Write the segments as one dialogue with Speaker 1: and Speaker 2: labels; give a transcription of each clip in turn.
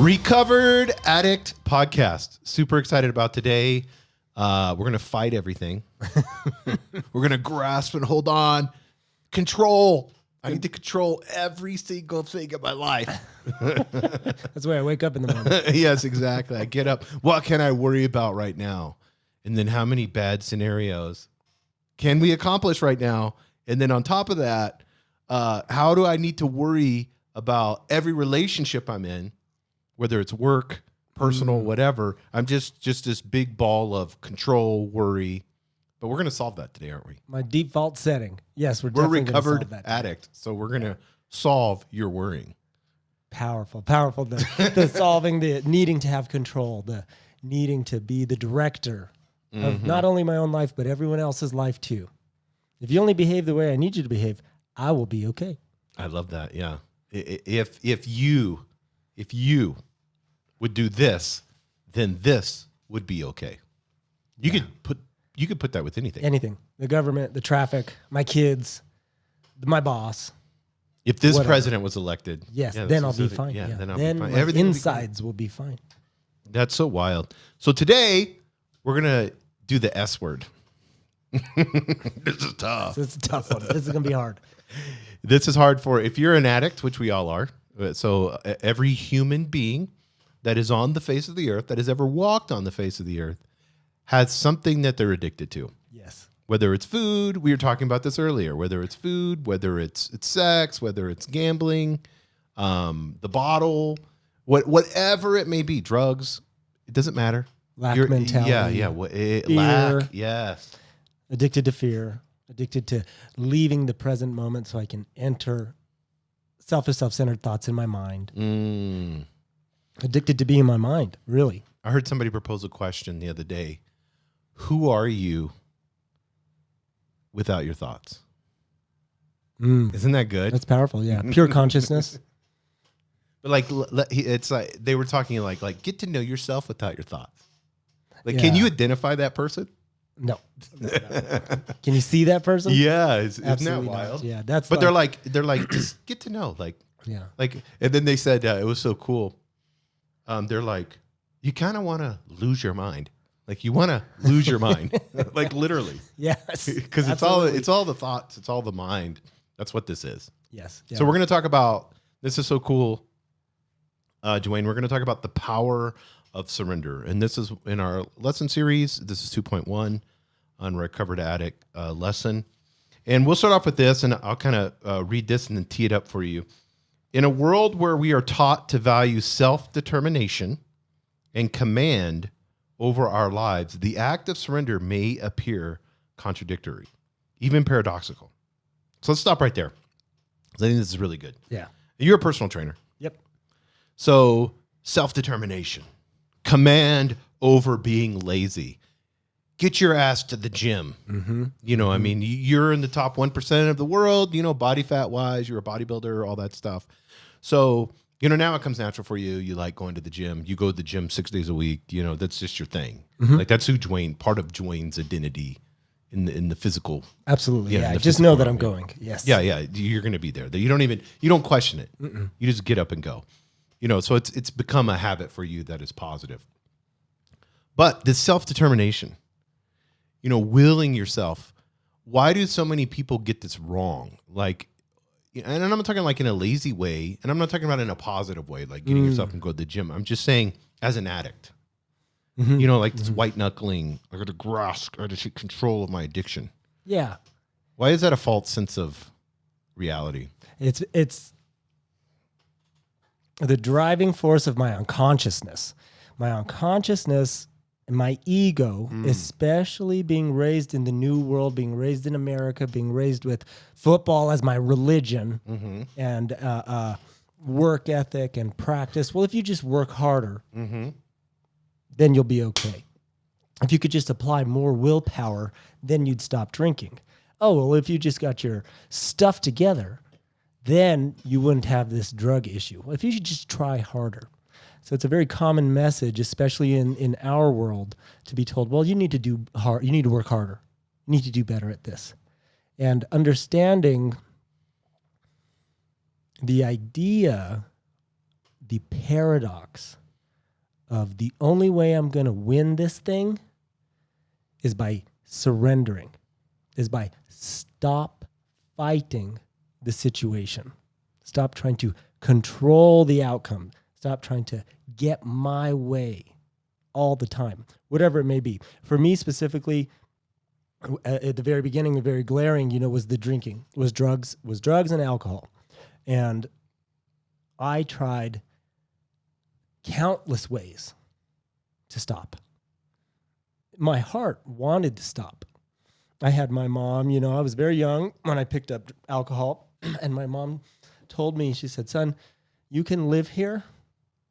Speaker 1: Recovered Addict Podcast. Super excited about today. We're going to fight everything. We're going to grasp and hold on. Control. I need to control every single thing in my life.
Speaker 2: That's why I wake up in the morning.
Speaker 1: Yes, exactly. I get up. What can I worry about right now? And then how many bad scenarios can we accomplish right now? And then on top of that, how do I need to worry about every relationship I'm in? Whether it's work, personal, whatever, I'm just this big ball of control, worry. But we're going to solve that today, aren't we?
Speaker 2: My default setting. Yes, we're
Speaker 1: recovered addict, so we're going to solve your worrying.
Speaker 2: Powerful. The solving, the needing to have control, the needing to be the director of not only my own life, but everyone else's life too. If you only behave the way I need you to behave, I will be okay.
Speaker 1: I love that. Yeah. If you would do this, then this would be okay. You could put that with anything.
Speaker 2: Anything. The government, the traffic, my kids, my boss.
Speaker 1: If this president was elected,
Speaker 2: then I'll be fine.
Speaker 1: Then I'll
Speaker 2: be fine. My insides will be fine.
Speaker 1: That's so wild. So today we're gonna do the S word. This is tough.
Speaker 2: It's a tough one. This is gonna be hard.
Speaker 1: This is hard for if you're an addict, which we all are. So every human being that is on the face of the earth, that has ever walked on the face of the earth, has something that they're addicted to.
Speaker 2: Yes.
Speaker 1: Whether it's food, we were talking about this earlier, whether it's food, whether it's sex, whether it's gambling, the bottle, whatever it may be, drugs, it doesn't matter.
Speaker 2: Lack mentality.
Speaker 1: Lack, yes.
Speaker 2: Addicted to fear, addicted to leaving the present moment so I can enter selfish, self-centered thoughts in my mind. Addicted to being in my mind, really.
Speaker 1: I heard somebody propose a question the other day. Who are you without your thoughts? Isn't that good?
Speaker 2: That's powerful, yeah. Pure consciousness.
Speaker 1: But it's like they were talking like get to know yourself without your thoughts. Can you identify that person?
Speaker 2: No. Can you see that person?
Speaker 1: Yeah, isn't that wild?
Speaker 2: Not. Yeah, that's.
Speaker 1: But they're like just get to know, and then they said it was so cool. They're like, you kind of want to lose your mind, you want to lose your mind, literally.
Speaker 2: Yes,
Speaker 1: because it's all the thoughts, it's all the mind. That's what this is.
Speaker 2: Yes.
Speaker 1: Yeah. So we're going to talk about this. Is so cool, Dwayne. We're going to talk about the power of surrender. And this is in our lesson series. This is 2.1 on Recovered Addict lesson. And we'll start off with this, and I'll kind of read this and then tee it up for you. In a world where we are taught to value self-determination and command over our lives, the act of surrender may appear contradictory, even paradoxical. So let's stop right there. I think this is really good.
Speaker 2: Yeah.
Speaker 1: You're a personal trainer.
Speaker 2: Yep. So
Speaker 1: self-determination. Command over being lazy. Get your ass to the gym. I mean, you're in the top 1% of the world, body fat wise, you're a bodybuilder, all that stuff. So, now it comes natural for you. You like going to the gym. You go to the gym 6 days a week. That's just your thing. That's who part of Dwayne's identity in the physical.
Speaker 2: Absolutely. Yeah. Just know that I'm going. Yes.
Speaker 1: Yeah. You're going to be there. You don't question it. You just get up and go. So it's become a habit for you that is positive. But this self-determination, willing yourself. Why do so many people get this wrong? And I'm not talking in a lazy way, and I'm not talking about in a positive way, like getting yourself and go to the gym. I'm just saying as an addict, this white knuckling, I got to grasp, I got to take control of my addiction.
Speaker 2: Yeah.
Speaker 1: Why is that a false sense of reality?
Speaker 2: It's the driving force of my unconsciousness. My unconsciousness and my ego, especially being raised in the new world, being raised in America, being raised with football as my religion and work ethic and practice. Well, if you just work harder, then you'll be okay. If you could just apply more willpower, then you'd stop drinking. Oh, well, if you just got your stuff together, then you wouldn't have this drug issue. Well, if you should just try harder. So it's a very common message, especially in our world, to be told, well, you need to do hard, you need to work harder. You need to do better at this. And understanding the idea the paradox of the only way I'm going to win this thing is by surrendering, is by stop fighting the situation. Stop trying to control the outcome. Stop trying to get my way all the time, whatever it may be. For me specifically, at the very beginning, the very glaring, was the drinking, was drugs and alcohol. And I tried countless ways to stop. My heart wanted to stop. I had my mom, I was very young when I picked up alcohol, and my mom told me, she said, son, you can live here,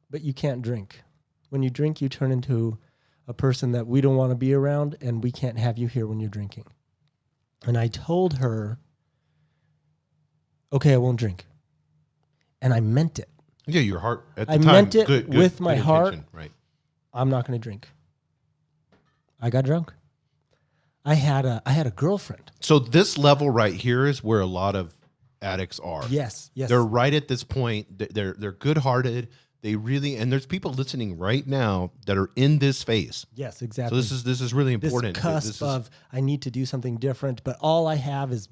Speaker 2: but you can't drink. When you drink, you turn into a person that we don't want to be around, and we can't have you here when you're drinking. And I told her, okay, I won't drink. And I meant it.
Speaker 1: Yeah, your heart at the
Speaker 2: I
Speaker 1: time.
Speaker 2: meant it
Speaker 1: good,
Speaker 2: with my
Speaker 1: good
Speaker 2: heart.
Speaker 1: intention, right.
Speaker 2: I'm not going to drink. I got drunk. I had a girlfriend.
Speaker 1: So this level right here is where a lot of addicts are.
Speaker 2: Yes.
Speaker 1: They're right at this point. They're good-hearted. They really, and there's people listening right now that are in this phase.
Speaker 2: Yes, exactly.
Speaker 1: So this is really important.
Speaker 2: This cusp of I need to do something different, but all I have is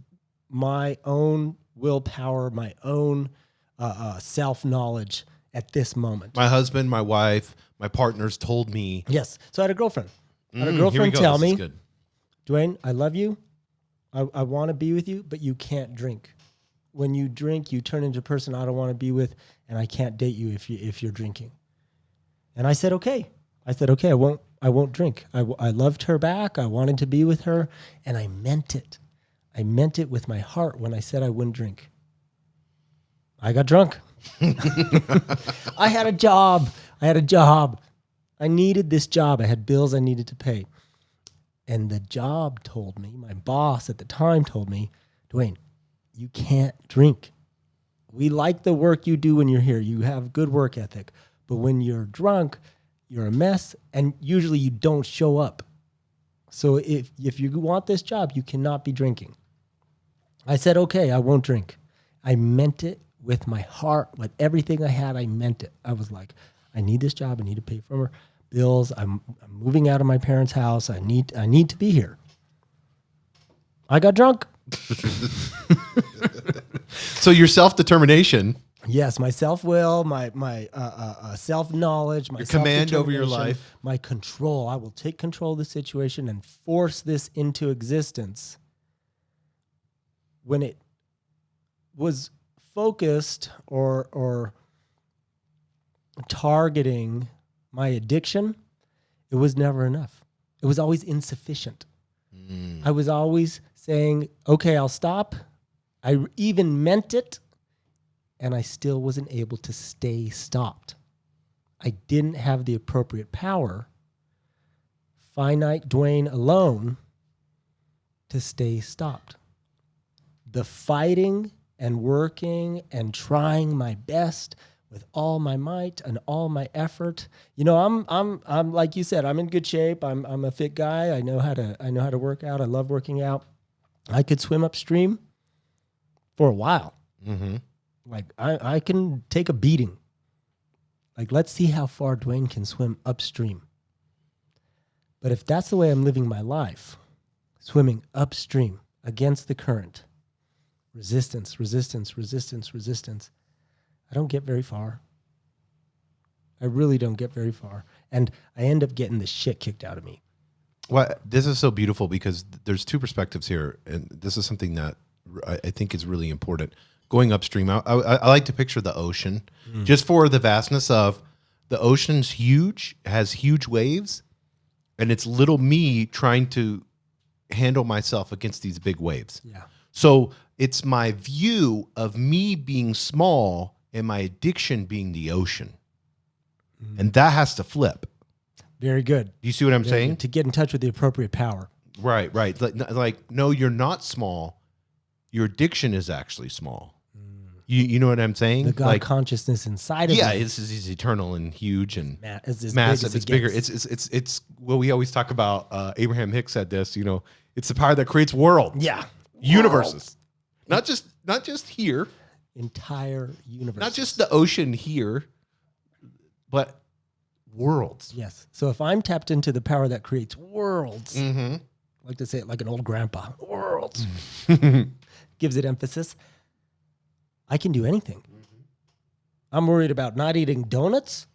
Speaker 2: my own willpower, my own self-knowledge at this moment.
Speaker 1: My husband, my wife, my partners told me.
Speaker 2: Yes. So I had a girlfriend. I had a
Speaker 1: Here we
Speaker 2: girlfriend
Speaker 1: go.
Speaker 2: tell
Speaker 1: This is
Speaker 2: me,
Speaker 1: good.
Speaker 2: Dwayne, I love you. I want to be with you, but you can't drink. When you drink, you turn into a person I don't want to be with, and I can't date you if you're drinking. And I said, okay. I won't drink. I loved her back. I wanted to be with her, and I meant it. I meant it with my heart when I said I wouldn't drink. I got drunk. I had a job. I needed this job. I had bills I needed to pay. And the job told me, my boss at the time told me, Dwayne, you can't drink. We like the work you do when you're here. You have good work ethic. But when you're drunk, you're a mess, and usually you don't show up. So if you want this job, you cannot be drinking. I said, okay, I won't drink. I meant it with my heart, with everything I had. I meant it. I was like, I need this job. I need to pay for my bills. I'm moving out of my parents' house. I need to be here. I got drunk.
Speaker 1: So your self-determination.
Speaker 2: Yes, my self-will, my self-knowledge, my
Speaker 1: Your command over your
Speaker 2: self-determination,
Speaker 1: life.
Speaker 2: my control. I will take control of the situation and force this into existence. When it was focused or targeting my addiction, it was never enough. It was always insufficient. I was always saying, okay, I'll stop. I even meant it, and I still wasn't able to stay stopped. I didn't have the appropriate power, finite Dwayne alone, to stay stopped. The fighting and working and trying my best with all my might and all my effort. I'm like you said, I'm in good shape. I'm a fit guy. I know how to work out. I love working out. I could swim upstream for a while.
Speaker 1: Mm-hmm.
Speaker 2: Like I can take a beating. Like, let's see how far Dwayne can swim upstream. But if that's the way I'm living my life, swimming upstream against the current, resistance, I don't get very far. I really don't get very far. And I end up getting the shit kicked out of me.
Speaker 1: Well, this is so beautiful because there's two perspectives here. And this is something that I think is really important. Going upstream, I like to picture the ocean just for the vastness of the ocean's huge, has huge waves, and it's little me trying to handle myself against these big waves.
Speaker 2: Yeah.
Speaker 1: So it's my view of me being small and my addiction being the ocean. And that has to flip.
Speaker 2: Very good.
Speaker 1: Do you see what I'm
Speaker 2: Very
Speaker 1: saying?
Speaker 2: good. To get in touch with the appropriate power.
Speaker 1: Right. Like, no, you're not small. Your addiction is actually small. You know what I'm saying?
Speaker 2: The God consciousness inside of
Speaker 1: yeah,
Speaker 2: me.
Speaker 1: it's eternal and huge and
Speaker 2: It's
Speaker 1: massive. It's bigger. It's well, we always talk about. Abraham Hicks said this. It's the power that creates worlds.
Speaker 2: Yeah.
Speaker 1: Universes. Not just here.
Speaker 2: Entire universe.
Speaker 1: Not just the ocean here, but worlds.
Speaker 2: Yes. So if I'm tapped into the power that creates worlds,
Speaker 1: Mm-hmm.
Speaker 2: I like to say it like an old grandpa, worlds, gives it emphasis, I can do anything. I'm worried about not eating donuts.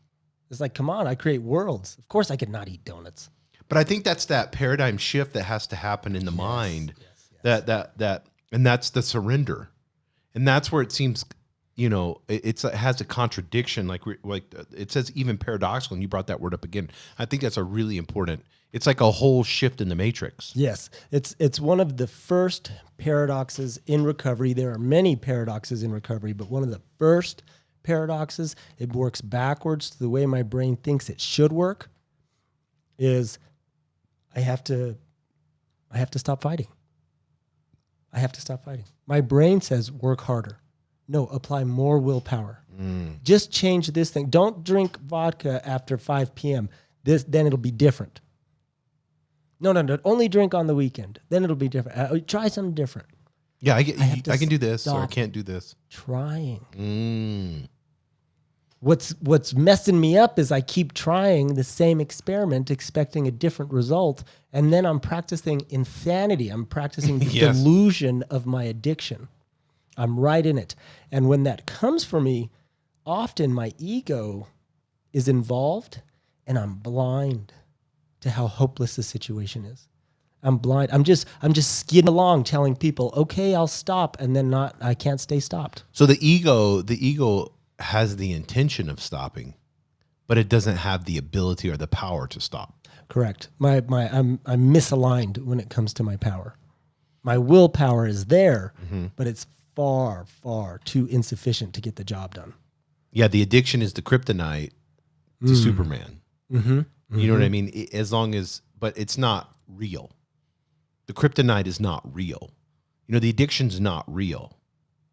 Speaker 2: It's like, come on, I create worlds. Of course I could not eat donuts.
Speaker 1: But I think that's that paradigm shift that has to happen in the mind.
Speaker 2: Yes.
Speaker 1: And that's the surrender. And that's where it seems, it has a contradiction. Like it says even paradoxical, and you brought that word up again. I think that's a really important. It's like a whole shift in the matrix.
Speaker 2: Yes, it's one of the first paradoxes in recovery. There are many paradoxes in recovery, but one of the first paradoxes, it works backwards to the way my brain thinks it should work, is I have to stop fighting. I have to stop fighting. My brain says work harder. No, apply more willpower. Just change this thing. Don't drink vodka after 5 p.m. Then it'll be different. No. Only drink on the weekend. Then it'll be different. Try something different.
Speaker 1: Yeah, I can do this, or I can't do this.
Speaker 2: Trying. What's messing me up is I keep trying the same experiment, expecting a different result, and then I'm practicing insanity. I'm practicing the
Speaker 1: Yes.
Speaker 2: delusion of my addiction. I'm right in it. And when that comes for me, often my ego is involved, and I'm blind to how hopeless the situation is. I'm blind. I'm just skidding along telling people, okay, I'll stop, and then I can't stay stopped.
Speaker 1: So the ego has the intention of stopping, but it doesn't have the ability or the power to stop.
Speaker 2: Correct. I'm misaligned when it comes to my power. My willpower is there, but it's far, far too insufficient to get the job done.
Speaker 1: Yeah, the addiction is the kryptonite to Superman. You know what I mean? But it's not real. The kryptonite is not real. The addiction's not real.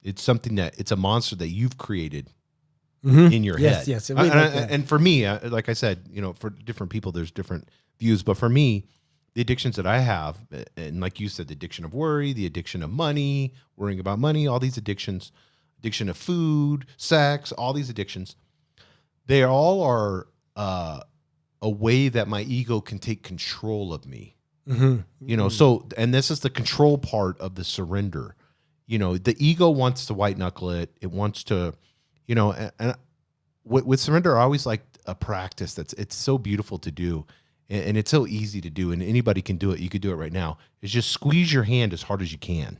Speaker 1: It's something it's a monster that you've created in your head.
Speaker 2: Yes.
Speaker 1: And for me, like I said, for different people, there's different views. But for me, the addictions that I have, and like you said, the addiction of worry, the addiction of money, worrying about money, all these addictions, addiction of food, sex, all these addictions, they all are a way that my ego can take control of me. So, and this is the control part of the surrender. The ego wants to white knuckle it. It wants to, and with surrender, I always like a practice it's so beautiful to do. And it's so easy to do, and anybody can do it. You could do it right now. Is just squeeze your hand as hard as you can.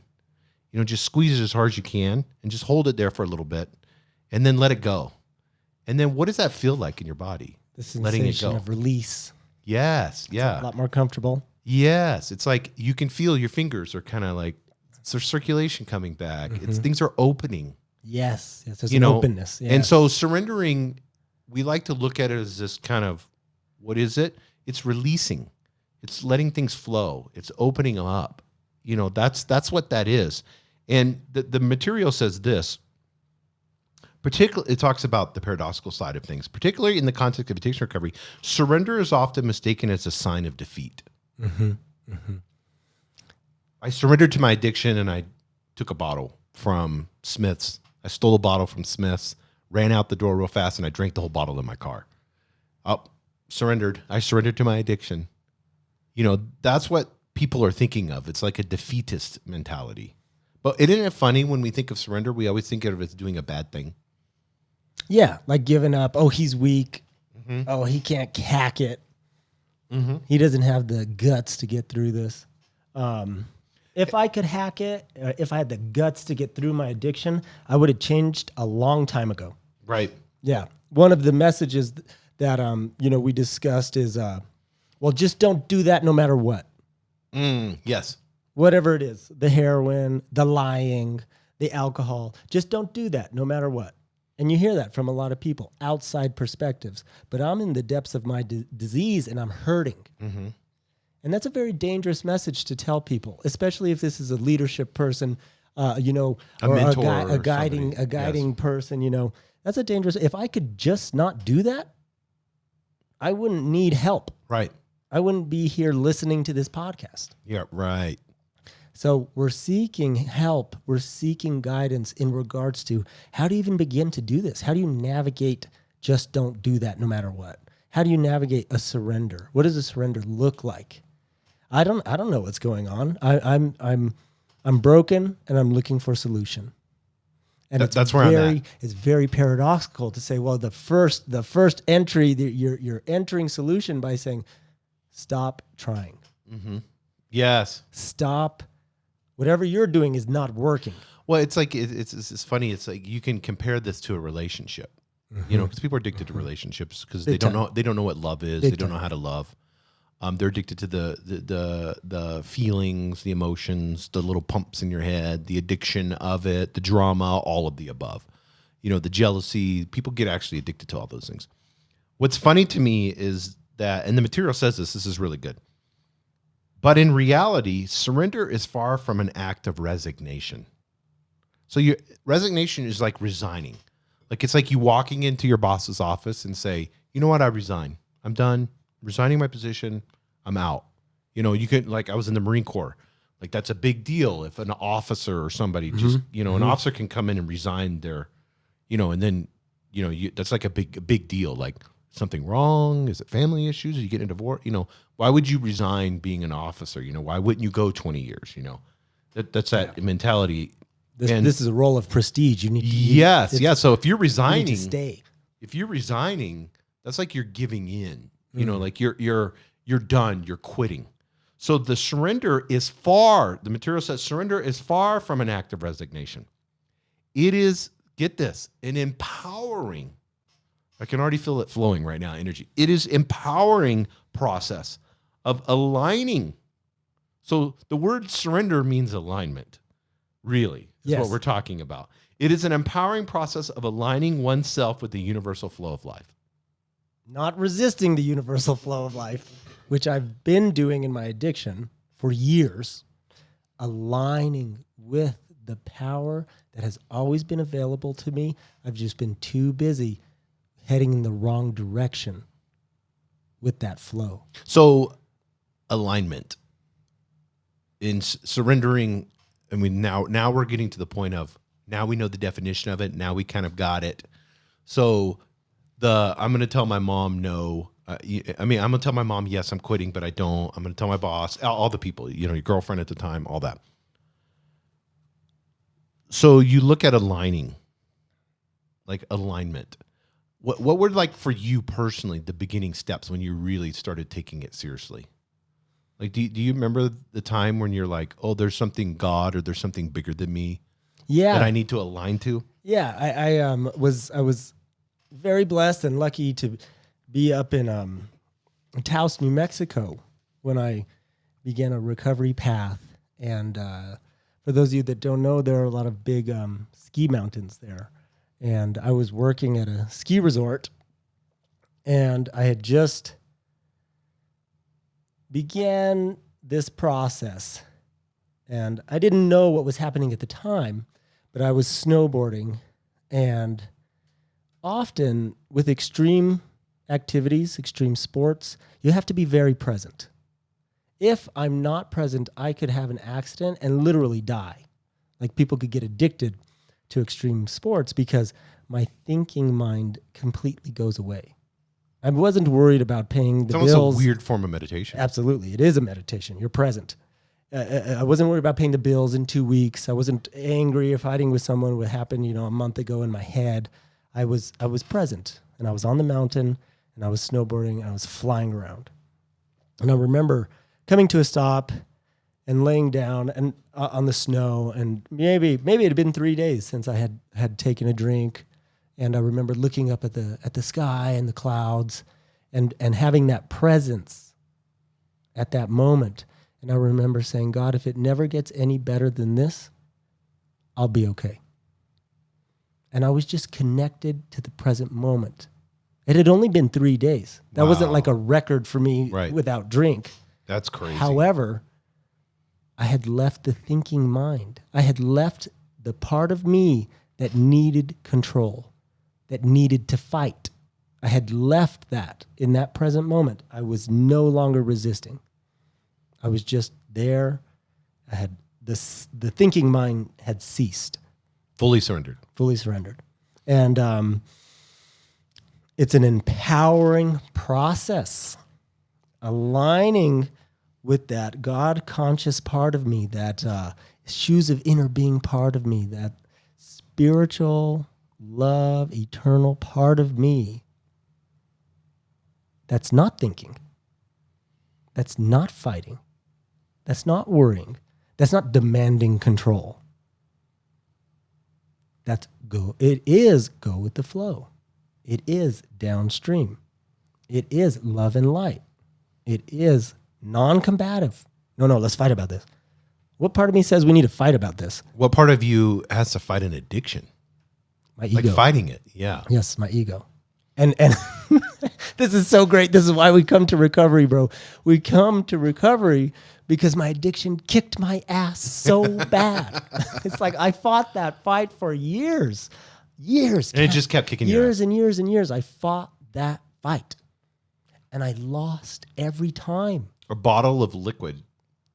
Speaker 1: Just squeeze it as hard as you can, and just hold it there for a little bit, and then let it go. And then, what does that feel like in your body?
Speaker 2: The sensation
Speaker 1: letting it go
Speaker 2: of release.
Speaker 1: Yes, yeah,
Speaker 2: A lot more comfortable.
Speaker 1: Yes, it's like you can feel your fingers are kind of like there's circulation coming back. Things are opening.
Speaker 2: Yes, there's an openness. Yeah.
Speaker 1: And so surrendering, we like to look at it as this kind of, what is it? It's releasing. It's letting things flow. It's opening them up. That's what that is. And the material says this. Particularly, it talks about the paradoxical side of things, particularly in the context of addiction recovery. Surrender is often mistaken as a sign of defeat. I surrendered to my addiction, and I took a bottle from Smith's. I stole a bottle from Smith's, ran out the door real fast, and I drank the whole bottle in my car. Surrendered. I surrendered to my addiction. That's what people are thinking of. It's like a defeatist mentality. But isn't it funny when we think of surrender, we always think of it as doing a bad thing?
Speaker 2: Yeah, like giving up. Oh, he's weak. Oh, he can't hack it. He doesn't have the guts to get through this. If I could hack it, if I had the guts to get through my addiction, I would have changed a long time ago.
Speaker 1: Right.
Speaker 2: Yeah. One of the messages that we discussed is, well, just don't do that no matter what.
Speaker 1: Yes.
Speaker 2: Whatever it is, the heroin, the lying, the alcohol, just don't do that no matter what. And you hear that from a lot of people, outside perspectives. But I'm in the depths of my disease and I'm hurting. And that's a very dangerous message to tell people, especially if this is a leadership person, a mentor, a guiding person. That's a dangerous. If I could just not do that, I wouldn't need help.
Speaker 1: Right.
Speaker 2: I wouldn't be here listening to this podcast.
Speaker 1: Yeah, right.
Speaker 2: So we're seeking help. We're seeking guidance in regards to how do you even begin to do this? How do you navigate just don't do that no matter what. How do you navigate a surrender? What does a surrender look like? I don't know what's going on. I'm broken and I'm looking for a solution. And
Speaker 1: That's where I'm at.
Speaker 2: It's very paradoxical to say, well, the first entry, you're entering solution by saying, stop trying.
Speaker 1: Mm-hmm. Yes.
Speaker 2: Stop. Whatever you're doing is not working.
Speaker 1: Well, it's like it's funny. It's like you can compare this to a relationship, you know, because people are addicted to relationships because they don't know what love is. They don't know how to love. They're addicted to the feelings, the emotions, the little pumps in your head, the addiction of it, the drama, all of the above. You know, the jealousy. People get actually addicted to all those things. What's funny to me is that, and the material says this is really good. But in reality, surrender is far from an act of resignation. So your resignation is like resigning. Like it's like you walking into your boss's office and say, you know what, I resign. I'm done. Resigning my position. I'm out. You know, you could, like I was in the Marine Corps. Like that's a big deal if an officer or somebody just, you know, an officer can come in and resign their, you know, and then, you know, that's like a big deal. Like something wrong? Is it family issues? Are you getting a divorce? You know, why would you resign being an officer? You know, why wouldn't you go 20 years? You know, that's that mentality.
Speaker 2: This is a role of prestige. You need to,
Speaker 1: yes. So if you're resigning,
Speaker 2: you need to stay.
Speaker 1: If you're resigning, that's like you're giving in. You know, like you're done. You're quitting. So the surrender is far. The material says surrender is far from an act of resignation. It is, get this, an empowering. I can already feel it flowing right now. Energy. It is empowering process of aligning. So the word surrender means alignment. Really, is what we're talking about. It is an empowering process of aligning oneself with the universal flow of life.
Speaker 2: Not resisting the universal flow of life, which I've been doing in my addiction for years. Aligning with the power that has always been available to me. I've just been too busy heading in the wrong direction with that flow.
Speaker 1: So alignment in surrendering. I mean, now we're getting to the point of, now we know the definition of it. Now we kind of got it. So I'm going to tell my mom no. I'm going to tell my mom, yes, I'm quitting, but I don't. I'm going to tell my boss, all the people, you know, your girlfriend at the time, all that. So you look at aligning, like alignment. What were like for you personally the beginning steps when you really started taking it seriously? Like, do you remember the time when you're like, oh, there's something God or there's something bigger than me that I need to align to?
Speaker 2: Yeah, I was very blessed and lucky to be up in Taos, New Mexico when I began a recovery path. And for those of you that don't know, there are a lot of big ski mountains there. And I was working at a ski resort, and I had just began this process. And I didn't know what was happening at the time, but I was snowboarding. And often with extreme activities, extreme sports, you have to be very present. If I'm not present, I could have an accident and literally die. Like people could get addicted to extreme sports because my thinking mind completely goes away. I wasn't worried about paying the bills.
Speaker 1: It's almost a weird form of meditation.
Speaker 2: Absolutely. It is a meditation. You're present. I wasn't worried about paying the bills in 2 weeks. I wasn't angry or fighting with someone what happened, a month ago in my head. I was present, and I was on the mountain, and I was snowboarding, and I was flying around. And I remember coming to a stop and laying down and on the snow, and maybe it had been 3 days since I had taken a drink. And I remember looking up at the sky and the clouds and having that presence at that moment. And I remember saying, God, if it never gets any better than this, I'll be okay. And I was just connected to the present moment. It had only been 3 days. That wasn't like a record for me without drink.
Speaker 1: That's crazy.
Speaker 2: However, I had left the thinking mind. I had left the part of me that needed control, that needed to fight. I had left that in that present moment. I was no longer resisting. I was just there. I had the thinking mind had ceased.
Speaker 1: Fully surrendered.
Speaker 2: Fully surrendered. And It's an empowering process, aligning with that God conscious part of me, that shoes of inner being part of me, that spiritual love, eternal part of me that's not thinking, that's not fighting, that's not worrying, that's not demanding control. That's go. It is go with the flow. It is downstream. It is love and light. It is non-combative. No, let's fight about this. What part of me says we need to fight about this?
Speaker 1: What part of you has to fight an addiction?
Speaker 2: My ego.
Speaker 1: Like fighting it, yeah.
Speaker 2: Yes, my ego. And this is so great. This is why we come to recovery, bro. We come to recovery because my addiction kicked my ass so bad. It's like I fought that fight for years.
Speaker 1: And it just kept kicking
Speaker 2: years and years and years. I fought that fight. And I lost every time.
Speaker 1: A bottle of liquid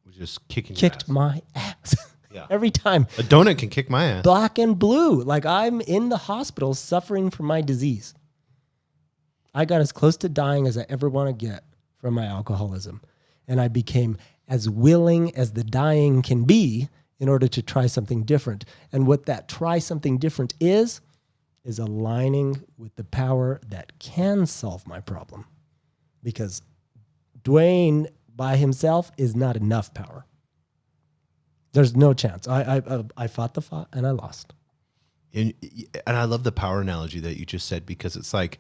Speaker 1: was just kicking
Speaker 2: Kicked
Speaker 1: your ass.
Speaker 2: my ass.
Speaker 1: Yeah.
Speaker 2: Every time.
Speaker 1: A donut can kick my ass.
Speaker 2: Black and blue. Like I'm in the hospital suffering from my disease. I got as close to dying as I ever want to get from my alcoholism. And I became as willing as the dying can be in order to try something different. And what that try something different is aligning with the power that can solve my problem. Because Dwayne by himself is not enough power. There's no chance. I fought the fight and I lost.
Speaker 1: And I love the power analogy that you just said, because it's like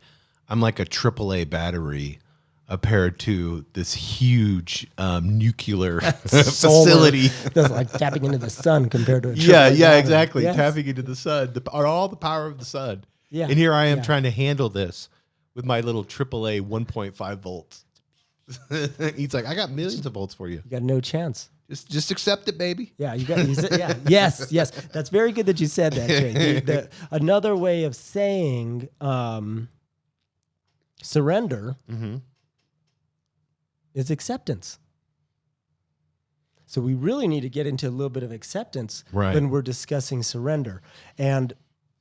Speaker 1: I'm like a AAA battery compared to this huge nuclear facility.
Speaker 2: That's like tapping into the sun compared to a
Speaker 1: Yeah,
Speaker 2: battery.
Speaker 1: exactly.
Speaker 2: Yes.
Speaker 1: Tapping into the sun, all the power of the sun.
Speaker 2: Yeah.
Speaker 1: And here I am trying to handle this with my little AAA 1.5 volts. He's like, I got millions of volts for you.
Speaker 2: You got no chance.
Speaker 1: Just accept it, baby.
Speaker 2: Yeah, yeah. Yes. That's very good that you said that, Jay. Another way of saying surrender is acceptance. So we really need to get into a little bit of acceptance when we're discussing surrender. And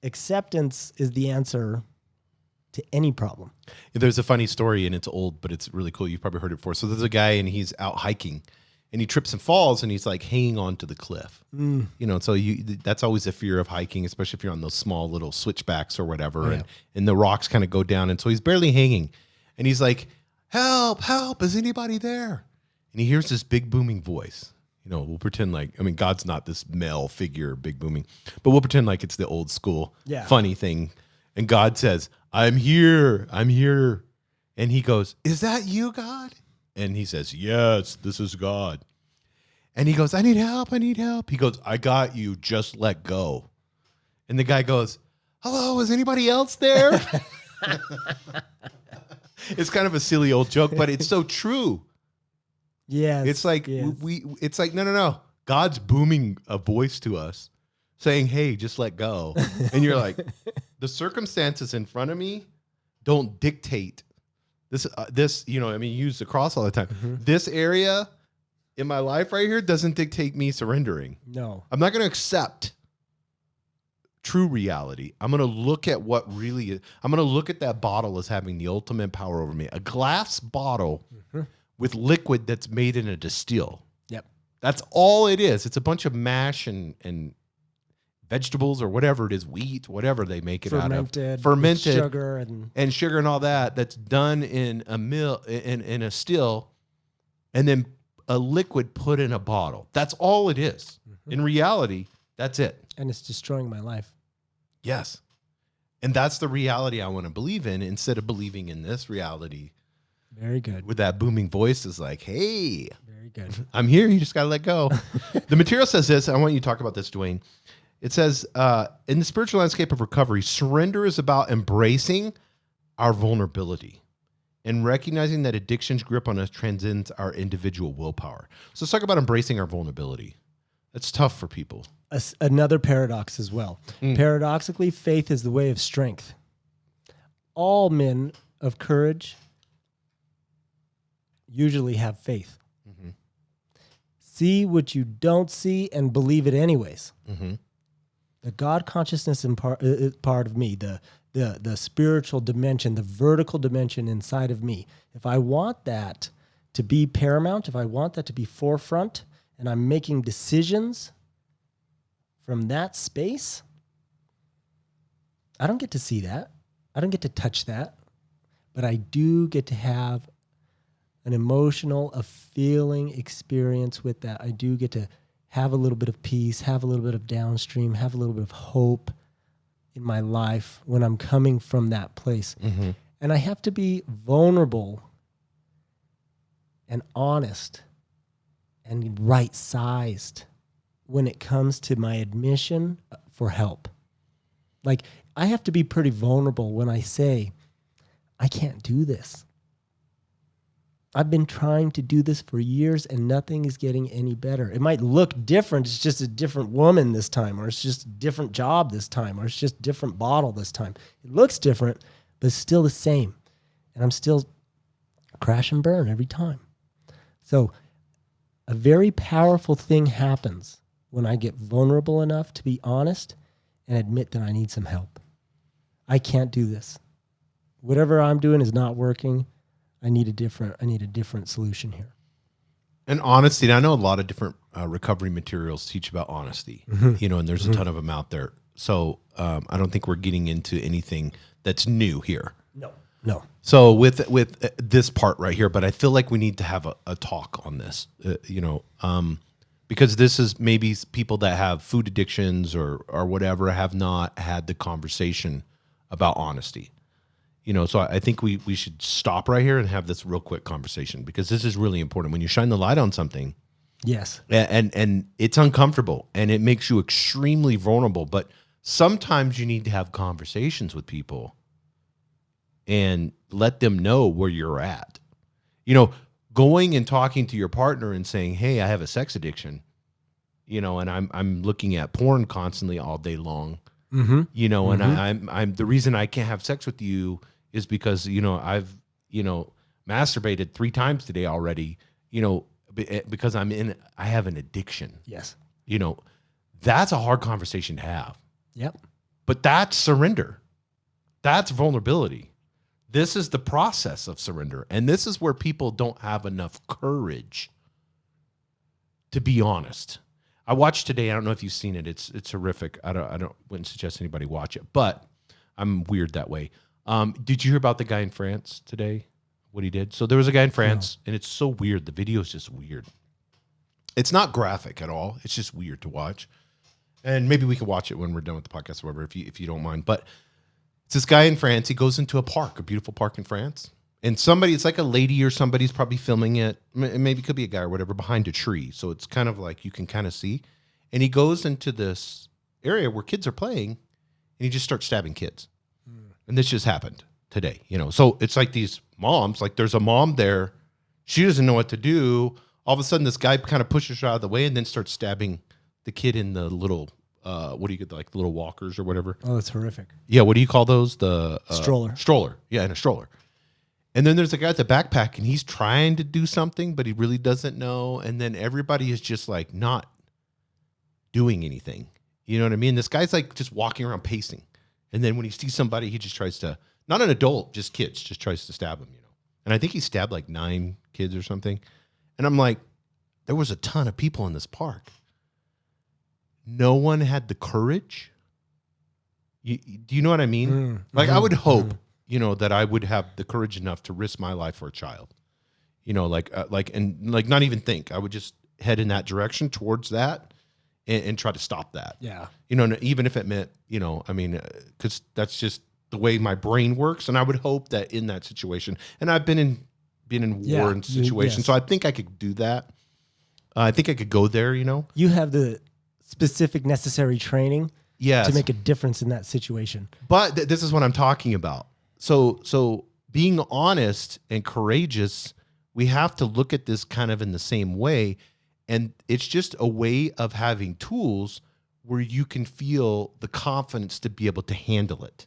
Speaker 2: acceptance is the answer to any problem.
Speaker 1: There's a funny story, and it's old, but it's really cool. You've probably heard it before. So there's a guy, and he's out hiking, and he trips and falls, and he's like hanging on to the cliff. You know, so that's always a fear of hiking, especially if you're on those small little switchbacks or whatever, and the rocks kind of go down, and so he's barely hanging, and he's like, help, is anybody there? And he hears this big booming voice. You know, we'll pretend like, I mean, God's not this male figure, big booming, but we'll pretend like it's the old school funny thing. And God says, I'm here. And he goes, is that you, God? And he says, yes, this is God. And he goes, I need help. He goes, I got you. Just let go. And the guy goes, hello, is anybody else there? It's kind of a silly old joke, but it's so true.
Speaker 2: Yes.
Speaker 1: It's like, it's like, no. God's booming a voice to us saying, hey, just let go. And you're like, the circumstances in front of me don't dictate this, you know, I mean, you use the cross all the time. This area in my life right here doesn't dictate me surrendering.
Speaker 2: No.
Speaker 1: I'm not going to accept true reality. I'm going to look at what really is. I'm going to look at that bottle as having the ultimate power over me. A glass bottle with liquid that's made in a distill.
Speaker 2: Yep.
Speaker 1: That's all it is. It's a bunch of mash and vegetables or whatever it is, wheat, whatever they make it out of. Fermented.
Speaker 2: Sugar
Speaker 1: and sugar and all that. That's done in a mill, in a still, and then a liquid put in a bottle. That's all it is. In reality, that's it.
Speaker 2: And it's destroying my life.
Speaker 1: Yes. And that's the reality I want to believe in instead of believing in this reality.
Speaker 2: Very good.
Speaker 1: With that booming voice is like, hey,
Speaker 2: very good.
Speaker 1: I'm here. You just got to let go. The material says this. I want you to talk about this, Dwayne. It says, in the spiritual landscape of recovery, surrender is about embracing our vulnerability and recognizing that addiction's grip on us transcends our individual willpower. So let's talk about embracing our vulnerability. That's tough for people.
Speaker 2: Another paradox as well. Paradoxically, faith is the way of strength. All men of courage usually have faith. See what you don't see and believe it anyways. The God consciousness part of me, the the spiritual dimension, the vertical dimension inside of me. If I want that to be paramount, if I want that to be forefront, and I'm making decisions from that space, I don't get to see that. I don't get to touch that. But I do get to have an emotional, a feeling experience with that. I do get to have a little bit of peace, have a little bit of downstream, have a little bit of hope in my life when I'm coming from that place.
Speaker 1: Mm-hmm.
Speaker 2: And I have to be vulnerable and honest and right-sized when it comes to my admission for help. Like, I have to be pretty vulnerable when I say, I can't do this. I've been trying to do this for years and nothing is getting any better. It might look different. It's just a different woman this time, or it's just a different job this time, or it's just a different bottle this time. It looks different, but it's still the same. And I'm still crash and burn every time. So a very powerful thing happens when I get vulnerable enough to be honest and admit that I need some help. I can't do this. Whatever I'm doing is not working. I need a different solution here.
Speaker 1: And honesty, and I know a lot of different recovery materials teach about honesty, and there's a ton of them out there. So I don't think we're getting into anything that's new here.
Speaker 2: No.
Speaker 1: So with this part right here, but I feel like we need to have a talk on this, because this is maybe people that have food addictions or whatever have not had the conversation about honesty. So I think we should stop right here and have this real quick conversation, because this is really important. When you shine the light on something,
Speaker 2: yes,
Speaker 1: and it's uncomfortable and it makes you extremely vulnerable, but sometimes you need to have conversations with people and let them know where you're at. Going and talking to your partner and saying, "Hey, I have a sex addiction," and I'm looking at porn constantly all day long. And I'm the reason I can't have sex with you is because, I've, masturbated 3 times today already, because I have an addiction.
Speaker 2: Yes.
Speaker 1: That's a hard conversation to have.
Speaker 2: Yep.
Speaker 1: But that's surrender. That's vulnerability. This is the process of surrender. And this is where people don't have enough courage to be honest. I watched today. I don't know if you've seen it. It's horrific. Wouldn't suggest anybody watch it, but I'm weird that way. Did you hear about the guy in France today? What he did? So there was a guy in France, and it's so weird. The video is just weird. It's not graphic at all. It's just weird to watch. And maybe we can watch it when we're done with the podcast, or whatever, if you don't mind. But it's this guy in France. He goes into a park, a beautiful park in France. And it's like a lady or somebody's probably filming it. Maybe it could be a guy or whatever behind a tree. So it's kind of like you can kind of see. And he goes into this area where kids are playing, and he just starts stabbing kids. And this just happened today, So it's like these moms, like there's a mom there. She doesn't know what to do. All of a sudden, this guy kind of pushes her out of the way and then starts stabbing the kid in the little, what do you get, like the little walkers or whatever?
Speaker 2: Oh, that's horrific.
Speaker 1: Yeah, what do you call those? The
Speaker 2: stroller.
Speaker 1: Stroller. Yeah, in a stroller. And then there's a guy at the backpack, and he's trying to do something, but he really doesn't know. And then everybody is just like not doing anything. You know what I mean? This guy's like just walking around pacing. And then when he sees somebody, he just tries to, not an adult, just kids, just tries to stab them, And I think he stabbed like 9 kids or something. And I'm like, there was a ton of people in this park. No one had the courage. Do you know what I mean? I would hope, that I would have the courage enough to risk my life for a child. Not even think. I would just head in that direction towards that and try to stop that.
Speaker 2: Yeah.
Speaker 1: Even if it meant, because that's just the way my brain works. And I would hope that in that situation, and I've been in war and situations, so I think I could do that. I think I could go there,
Speaker 2: You have the specific necessary training to make a difference in that situation.
Speaker 1: But this is what I'm talking about. So being honest and courageous, we have to look at this kind of in the same way. And it's just a way of having tools where you can feel the confidence to be able to handle it.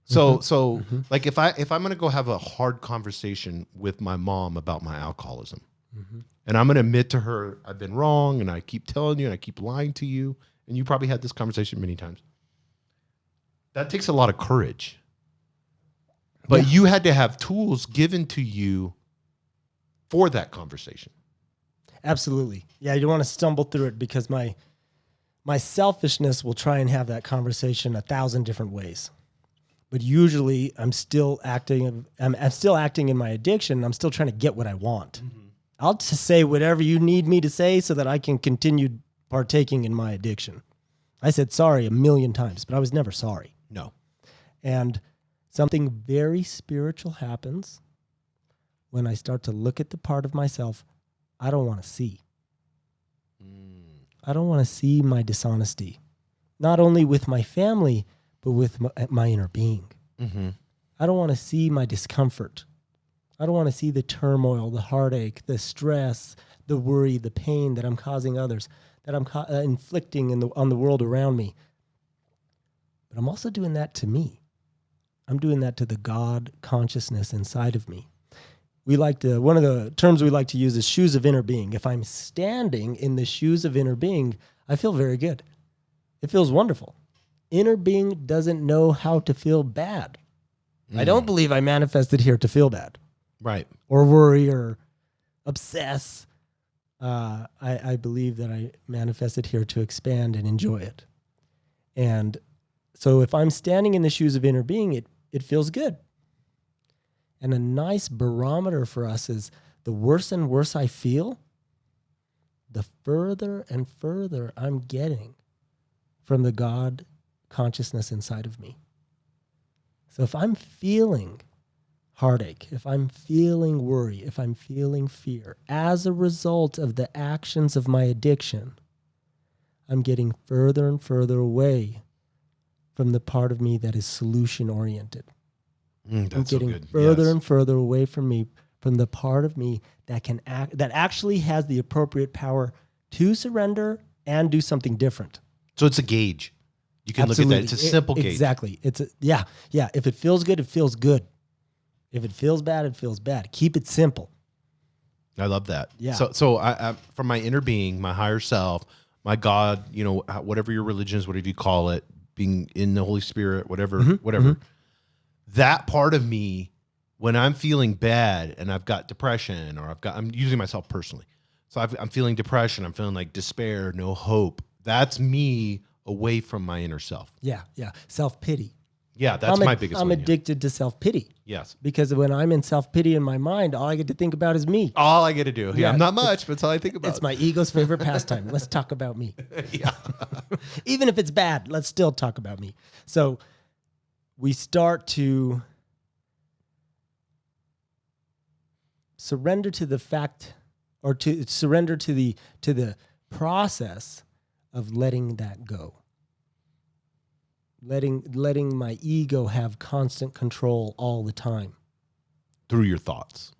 Speaker 1: So like if I'm going to go have a hard conversation with my mom about my alcoholism, and I'm going to admit to her, I've been wrong, and I keep telling you, and I keep lying to you, and you probably had this conversation many times. That takes a lot of courage. But you had to have tools given to you for that conversation.
Speaker 2: Absolutely. Yeah, you don't want to stumble through it because my selfishness will try and have that conversation 1,000 different ways. But usually I'm still acting in my addiction. I'm still trying to get what I want. Mm-hmm. I'll just say whatever you need me to say so that I can continue partaking in my addiction. I said sorry 1,000,000 times, but I was never sorry.
Speaker 1: No.
Speaker 2: And something very spiritual happens when I start to look at the part of myself I don't want to see. I don't want to see my dishonesty, not only with my family, but with my inner being. Mm-hmm. I don't want to see my discomfort. I don't want to see the turmoil, the heartache, the stress, the worry, the pain that I'm causing others, that I'm inflicting on the world around me. But I'm also doing that to me. I'm doing that to the God consciousness inside of me. One of the terms we like to use is shoes of inner being. If I'm standing in the shoes of inner being, I feel very good. It feels wonderful. Inner being doesn't know how to feel bad. I don't believe I manifested here to feel bad.
Speaker 1: Right.
Speaker 2: Or worry or obsess. I believe that I manifested here to expand and enjoy it. And so if I'm standing in the shoes of inner being, it feels good. And a nice barometer for us is the worse and worse I feel, the further and further I'm getting from the God consciousness inside of me. So if I'm feeling heartache, if I'm feeling worry, if I'm feeling fear, as a result of the actions of my addiction, I'm getting further and further away from the part of me that is solution-oriented. I'm getting further and further away from the part of me that that actually has the appropriate power to surrender and do something different.
Speaker 1: So it's a gauge. You can look at that. It's a simple gauge.
Speaker 2: Exactly. Yeah. If it feels good, it feels good. If it feels bad, it feels bad. Keep it simple.
Speaker 1: I love that.
Speaker 2: Yeah.
Speaker 1: So I from my inner being, my higher self, my God, whatever your religion is, whatever you call it, being in the Holy Spirit, whatever. Mm-hmm. That part of me, when I'm feeling bad and I've got depression or I'm using myself personally. So I'm feeling depression. I'm feeling like despair, no hope. That's me away from my inner self.
Speaker 2: Yeah. Self-pity.
Speaker 1: Yeah, that's my biggest one.
Speaker 2: I'm addicted to self-pity.
Speaker 1: Yes.
Speaker 2: Because when I'm in self-pity in my mind, all I get to think about is me.
Speaker 1: All I get to do. Yeah, not much, but it's all I think about.
Speaker 2: It's my ego's favorite pastime. Let's talk about me.
Speaker 1: Yeah.
Speaker 2: Even if it's bad, let's still talk about me. So we start to surrender to the fact, or to surrender to the process of letting that go. Letting my ego have constant control all the time.
Speaker 1: Through your thoughts.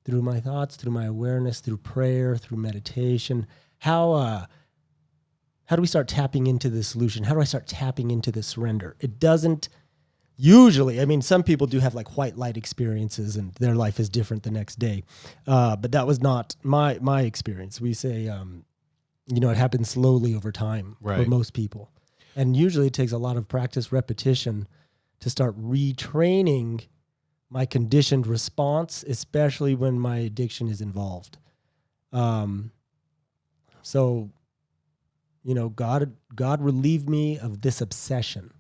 Speaker 2: Through my thoughts, through my awareness, through prayer, through meditation. How do we start tapping into the solution? How do I start tapping into the surrender? It doesn't usually, some people do have like white light experiences and their life is different the next day. But that was not my experience. We say, it happens slowly over time for most people. And usually it takes a lot of practice, repetition to start retraining my conditioned response, especially when my addiction is involved. So, God relieved me of this obsession.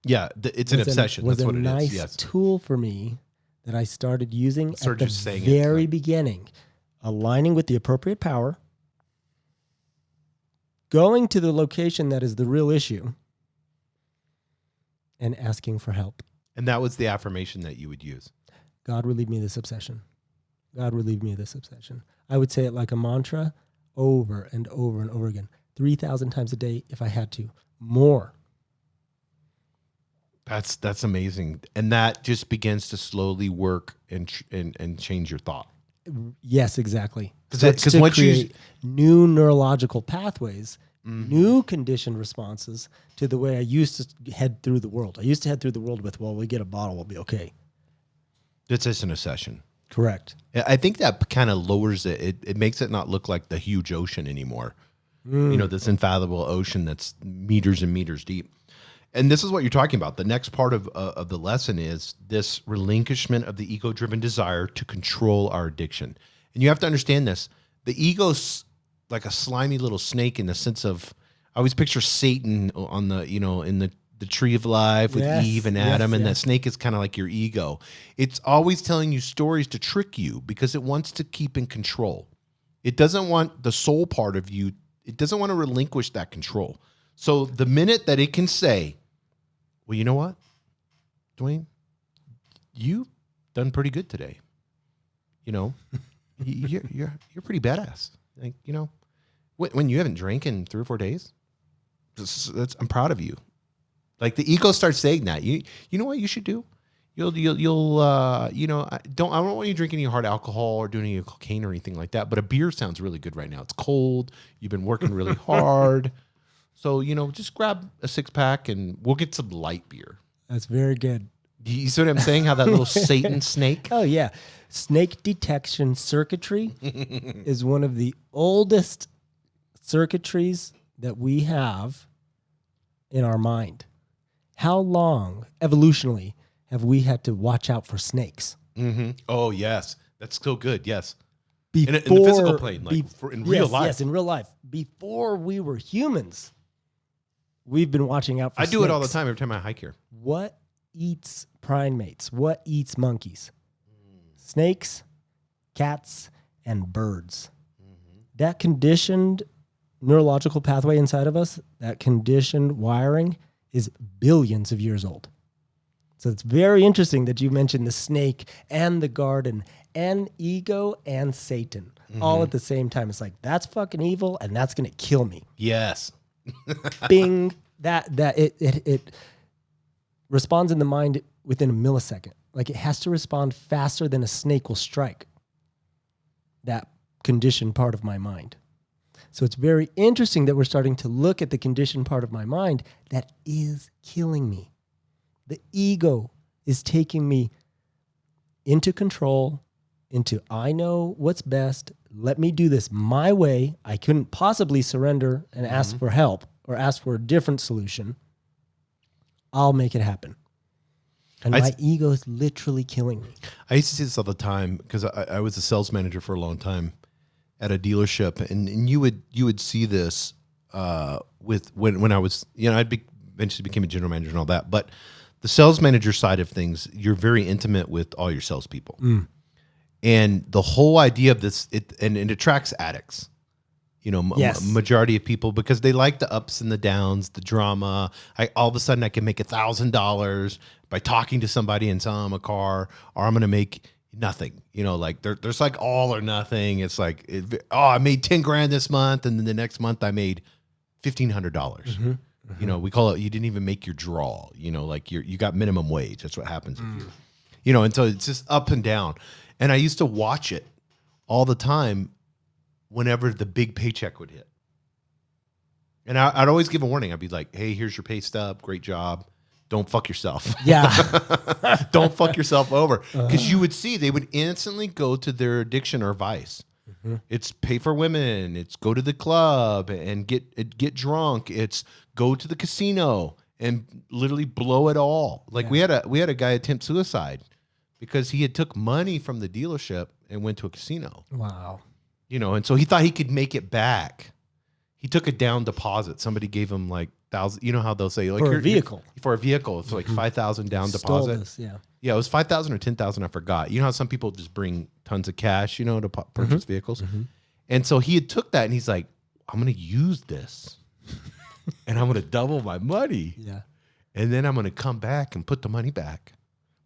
Speaker 1: Yeah, it's an obsession. That's what it is.
Speaker 2: Was a nice tool for me that I started using at the very beginning, aligning with the appropriate power, going to the location that is the real issue, and asking for help.
Speaker 1: And that was the affirmation that you would use.
Speaker 2: God, relieve me of this obsession. God, relieve me of this obsession. I would say it like a mantra over and over and over again, 3,000 times a day if I had to, more.
Speaker 1: That's amazing. And that just begins to slowly work and change your thought.
Speaker 2: Yes, exactly.
Speaker 1: Because
Speaker 2: once you new neurological pathways, new conditioned responses to the way I used to head through the world. I used to head through the world with, we get a bottle, we'll be okay.
Speaker 1: This isn't a session.
Speaker 2: Correct.
Speaker 1: I think that kind of lowers it. It makes it not look like the huge ocean anymore. This infathomable ocean that's meters and meters deep. And this is what you're talking about. The next part of the lesson is this relinquishment of the ego-driven desire to control our addiction. And you have to understand this. The ego's like a slimy little snake in the sense of, I always picture Satan on the, in the tree of life with Eve and Adam, and that snake is kind of like your ego. It's always telling you stories to trick you because it wants to keep in control. It doesn't want the soul part of you. It doesn't want to relinquish that control. So the minute that it can say, well, you know what, Dwayne, you've done pretty good today. You're pretty badass. Like, when you haven't drank in 3 or 4 days, I'm proud of you. Like the ego starts saying that. You know what you should do? I don't want you drinking any hard alcohol or doing any cocaine or anything like that. But a beer sounds really good right now. It's cold. You've been working really hard. So, just grab a 6-pack and we'll get some light beer.
Speaker 2: That's very good.
Speaker 1: You see what I'm saying? How that little Satan snake?
Speaker 2: Oh, yeah. Snake detection circuitry is one of the oldest circuitries that we have in our mind. How long, evolutionally, have we had to watch out for snakes?
Speaker 1: Mm-hmm. Oh, yes. That's so good. Yes.
Speaker 2: Before,
Speaker 1: in the physical plane, in real life.
Speaker 2: Yes, in real life. Before we were humans, we've been watching out for snakes.
Speaker 1: I do it all the time every time I hike here.
Speaker 2: What eats primates? What eats monkeys? Snakes, cats, and birds. Mm-hmm. That conditioned neurological pathway inside of us, that conditioned wiring is billions of years old. So it's very interesting that you mentioned the snake and the garden and ego and Satan all at the same time. It's like, that's fucking evil and that's going to kill me.
Speaker 1: Yes.
Speaker 2: Bing. It responds in the mind within a millisecond. Like it has to respond faster than a snake will strike. That conditioned part of my mind. So it's very interesting that we're starting to look at the conditioned part of my mind that is killing me. The ego is taking me into control, into I know what's best. Let me do this my way. I couldn't possibly surrender and ask for help or ask for a different solution. I'll make it happen. And my ego is literally killing me.
Speaker 1: I used to see this all the time because I was a sales manager for a long time at a dealership, and you would see this with when I was, eventually became a general manager and all that. But the sales manager side of things, you're very intimate with all your salespeople. And the whole idea of this, it attracts addicts, majority of people, because they like the ups and the downs, the drama. All of a sudden I can make $1,000 by talking to somebody and selling them a car, or I'm going to make nothing, like there's like all or nothing. It's like, I made 10 grand this month. And then the next month I made $1,500. We call it, you didn't even make your draw, like you got minimum wage. That's what happens with you, and so it's just up and down. And I used to watch it all the time whenever the big paycheck would hit. And I'd always give a warning. I'd be like, hey, here's your pay stub. Great job. Don't fuck yourself.
Speaker 2: Yeah.
Speaker 1: Don't fuck yourself over. Because you would see they would instantly go to their addiction or vice. It's pay for women. It's go to the club and get drunk. It's go to the casino and literally blow it all. Like we had a guy attempt suicide because he had took money from the dealership and went to a casino.
Speaker 2: Wow.
Speaker 1: And so he thought he could make it back. He took a down deposit. Somebody gave him like $1,000. You know how they'll say like
Speaker 2: for a vehicle.
Speaker 1: For a vehicle, it's like $5,000 down deposit.
Speaker 2: This, yeah.
Speaker 1: Yeah, it was $5,000 or $10,000. I forgot. You know how some people just bring tons of cash, to purchase vehicles. And so he had took that and he's like, I'm going to use this, and I'm going to double my money.
Speaker 2: Yeah.
Speaker 1: And then I'm going to come back and put the money back.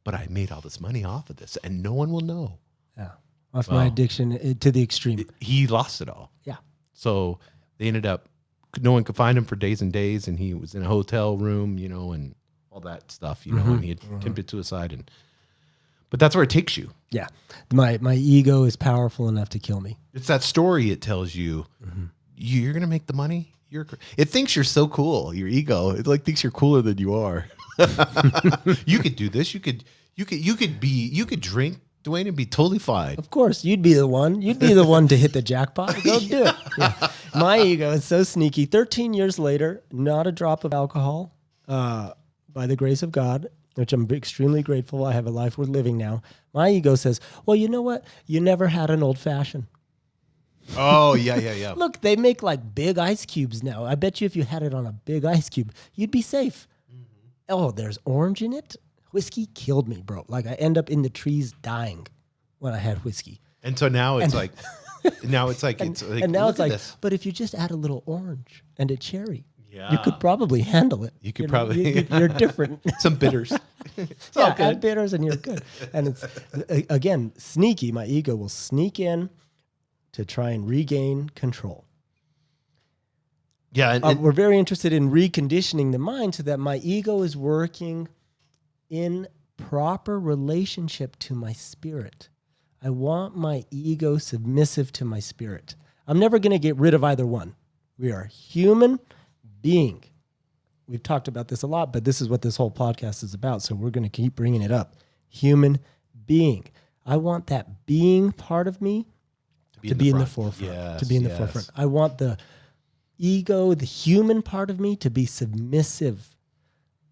Speaker 1: But I made all this money off of this, and no one will know.
Speaker 2: Yeah. Off my addiction to the extreme.
Speaker 1: He lost it all.
Speaker 2: Yeah.
Speaker 1: So they ended up, no one could find him for days and days, and he was in a hotel room, and all that stuff, and he had attempted suicide. But that's where it takes you.
Speaker 2: Yeah. My ego is powerful enough to kill me.
Speaker 1: It's that story it tells you, you're going to make the money. It thinks you're so cool. Your ego, it like thinks you're cooler than you are. You could do this. You could drink, Dwayne, and be totally fine.
Speaker 2: Of course, you'd be the one. You'd be the one to hit the jackpot. Go do it. Yeah. My ego is so sneaky. 13 years later, not a drop of alcohol, by the grace of God, which I'm extremely grateful, I have a life worth living now. My ego says, well, you know what? You never had an old fashioned.
Speaker 1: Oh, yeah.
Speaker 2: Look, they make like big ice cubes now. I bet you if you had it on a big ice cube, you'd be safe. Oh, there's orange in it? Whiskey killed me, bro. Like I end up in the trees dying when I had whiskey.
Speaker 1: And so now it's like, now it's like,
Speaker 2: And now it's like,
Speaker 1: this.
Speaker 2: but if you just add a little orange and a cherry, you
Speaker 1: Yeah.
Speaker 2: could probably handle it.
Speaker 1: You could probably-
Speaker 2: you're different.
Speaker 1: Some bitters. It's all
Speaker 2: Yeah,
Speaker 1: good.
Speaker 2: add bitters and you're good. And it's, again, sneaky. My ego will sneak in to try and regain control.
Speaker 1: Yeah. And,
Speaker 2: We're very interested in reconditioning the mind so that my ego is working in proper relationship to my spirit. I want my ego submissive to my spirit. I'm never going to get rid of either one. We are human being. We've talked about this a lot, but this is what this whole podcast is about. So we're going to keep bringing it up. Human being. I want that being part of me to be in the forefront.
Speaker 1: Yes,
Speaker 2: to be in the forefront. I want the ego, the human part of me, to be submissive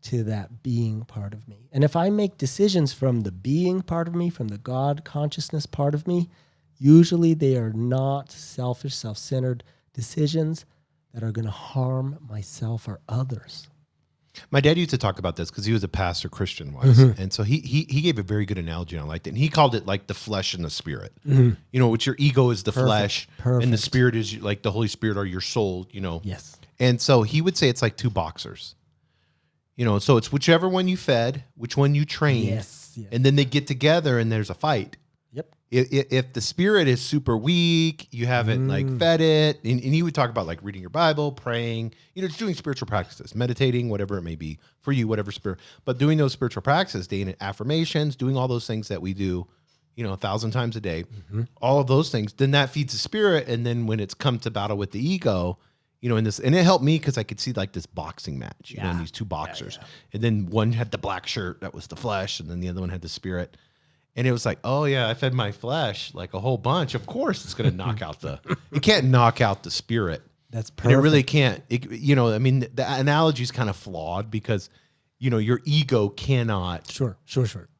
Speaker 2: to that being part of me. And if I make decisions from the being part of me, from the God consciousness part of me, usually they are not selfish, self-centered decisions that are going to harm myself or others.
Speaker 1: My dad used to talk about this because he was a pastor Christian wise. And so he gave a very good analogy. And I liked it. And he called it like the flesh and the spirit, you know, which your ego is the flesh and the spirit is like the Holy Spirit or your soul, you know?
Speaker 2: Yes.
Speaker 1: And so he would say it's like two boxers, you know, so it's whichever one you fed, which one you trained,
Speaker 2: Yes.
Speaker 1: and then they get together and there's a fight.
Speaker 2: Yep.
Speaker 1: If the spirit is super weak, you haven't like fed it, and he would talk about like reading your Bible, praying, you know, just doing spiritual practices, meditating, whatever it may be for you, whatever spirit, but doing those spiritual practices, daily affirmations, doing all those things that we do, you know, 1,000 times a day, all of those things, then that feeds the spirit. And then when it's come to battle with the ego, you know, and it helped me because I could see like this boxing match, you know, and these two boxers, and then one had the black shirt, that was the flesh, and then the other one had the spirit. And it was like, oh yeah, I fed my flesh like a whole bunch. Of course, it's going to knock out it can't knock out the spirit.
Speaker 2: That's perfect.
Speaker 1: And it really can't. You know, I mean, the analogy is kind of flawed because, you know, your ego cannot
Speaker 2: Sure.